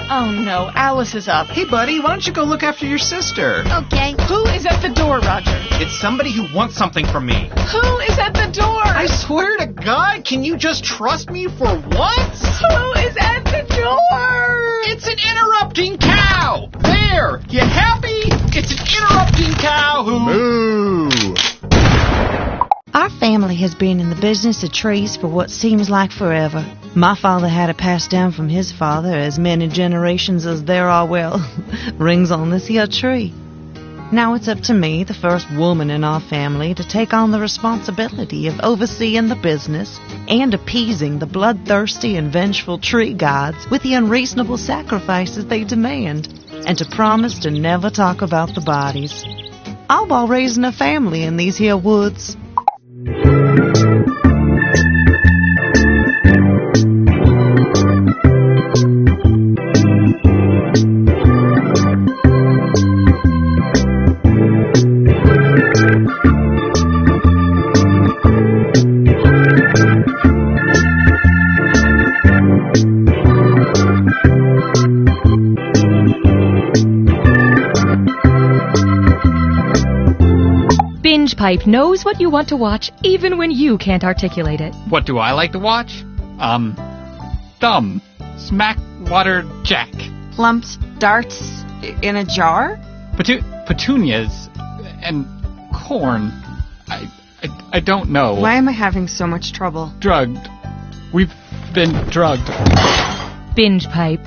Oh no, Alice is up. Hey buddy, why don't you go look after your sister? Okay. Who is at the door, Roger? It's somebody who wants something from me. Who is at the door? I swear to God, can you just trust me for once? Who is at the door? It's an interrupting cow! There! You happy? It's an interrupting cow who... Moo! Our family has been in the business of trees for what seems like forever. My father had it passed down from his father as many generations as there are, well, rings on this here tree. Now it's up to me, the first woman in our family, to take on the responsibility of overseeing the business and appeasing the bloodthirsty and vengeful tree gods with the unreasonable sacrifices they demand, and to promise to never talk about the bodies. All while raising a family in these here woods. Binge Pipe knows what you want to watch even when you can't articulate it. What do I like to watch? Thumb. Smack Water Jack. Lumps, darts in a jar? Petunias and corn. I don't know. Why am I having so much trouble? Drugged. We've been drugged. Binge Pipe.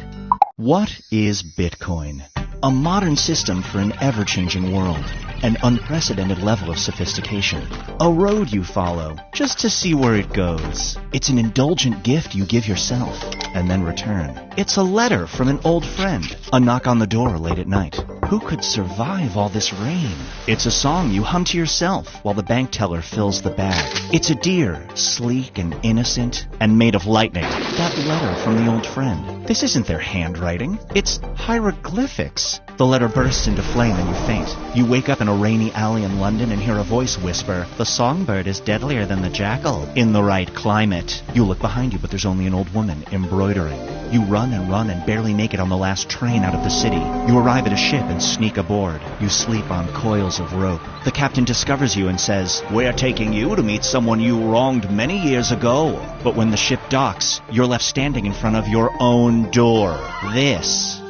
What is Bitcoin? A modern system for an ever-changing world. An unprecedented level of sophistication. A road you follow, just to see where it goes. It's an indulgent gift you give yourself, and then return. It's a letter from an old friend. A knock on the door late at night. Who could survive all this rain? It's a song you hum to yourself while the bank teller fills the bag. It's a deer, sleek and innocent, and made of lightning. That letter from the old friend. This isn't their handwriting. It's hieroglyphics. The letter bursts into flame and you faint. You wake up in a rainy alley in London and hear a voice whisper, "The songbird is deadlier than the jackal." In the right climate. You look behind you, but there's only an old woman embroidering. You run and barely make it on the last train out of the city. You arrive at a ship and sneak aboard. You sleep on coils of rope. The captain discovers you and says, "We're taking you to meet someone you wronged many years ago." But when the ship docks, you're left standing in front of your own door. This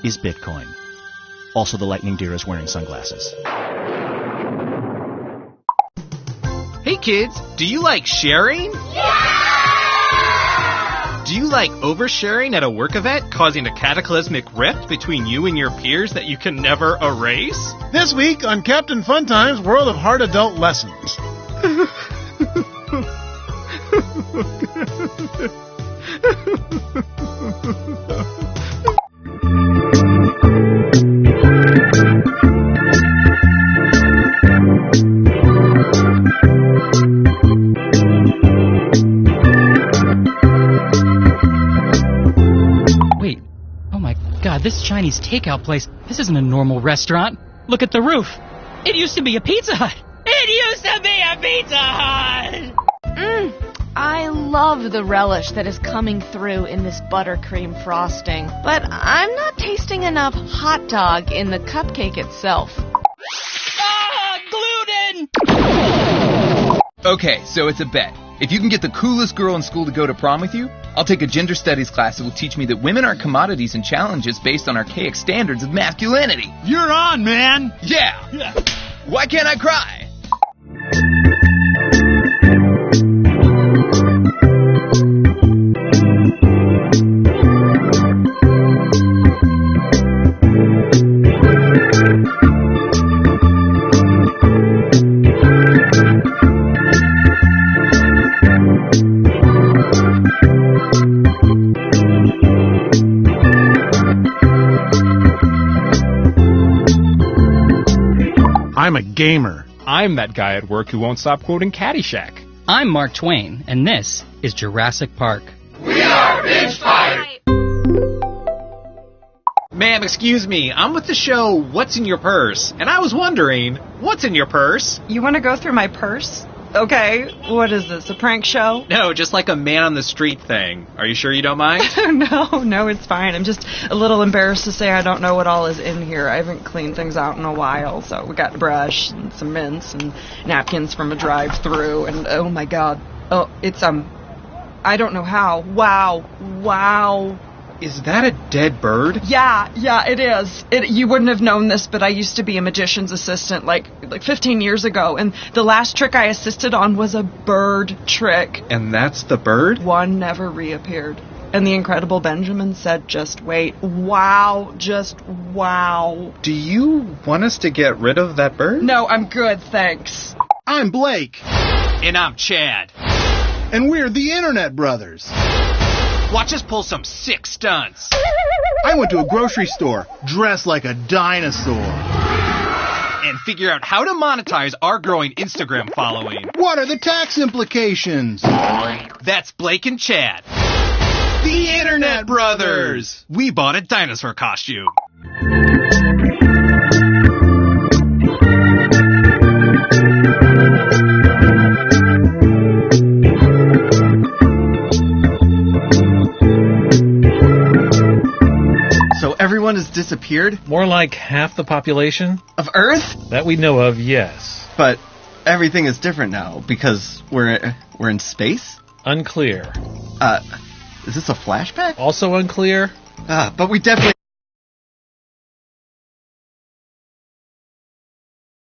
is Bitcoin. Also, the lightning deer is wearing sunglasses. Hey kids, do you like sharing? Yeah! Do you like oversharing at a work event, causing a cataclysmic rift between you and your peers that you can never erase? This week on Captain Funtime's World of Hard Adult Lessons. Wait. Oh my god, this Chinese takeout place, this isn't a normal restaurant. Look at the roof. It used to be a Pizza Hut. It used to be a Pizza Hut! I love the relish that is coming through in this buttercream frosting, but I'm not tasting enough hot dog in the cupcake itself. Ah, gluten! Okay, so it's a bet. If you can get the coolest girl in school to go to prom with you, I'll take a gender studies class that will teach me that women aren't commodities and challenges based on archaic standards of masculinity. You're on, man! Yeah! Why can't I cry? I'm a gamer. I'm that guy at work who won't stop quoting Caddyshack. I'm Mark Twain, and this is Jurassic Park. We are Binge Pipe! Ma'am, excuse me. I'm with the show What's in Your Purse? And I was wondering, what's in your purse? You want to go through my purse? Okay, what is this, a prank show? No, just like a man on the street thing. Are you sure you don't mind? No, it's fine. I'm just a little embarrassed to say I don't know what all is in here. I haven't cleaned things out in a while, so we got a brush and some mints and napkins from a drive-thru, and oh my god. Oh, it's, I don't know how. Wow. Is that a dead bird? Yeah, it is. You wouldn't have known this, but I used to be a magician's assistant like 15 years ago, and the last trick I assisted on was a bird trick. And that's the bird? One never reappeared. And the incredible Benjamin said, just wait. Wow, just wow. Do you want us to get rid of that bird? No, I'm good, thanks. I'm Blake. And I'm Chad. And we're the Internet Brothers. Watch us pull some sick stunts. I went to a grocery store, dressed like a dinosaur. And figure out how to monetize our growing Instagram following. What are the tax implications? That's Blake and Chad. The Internet Brothers! We bought a dinosaur costume. Everyone has disappeared? More like half the population. Of Earth? That we know of, yes. But everything is different now, because we're in space? Unclear. Is this a flashback? Also unclear. But we definitely...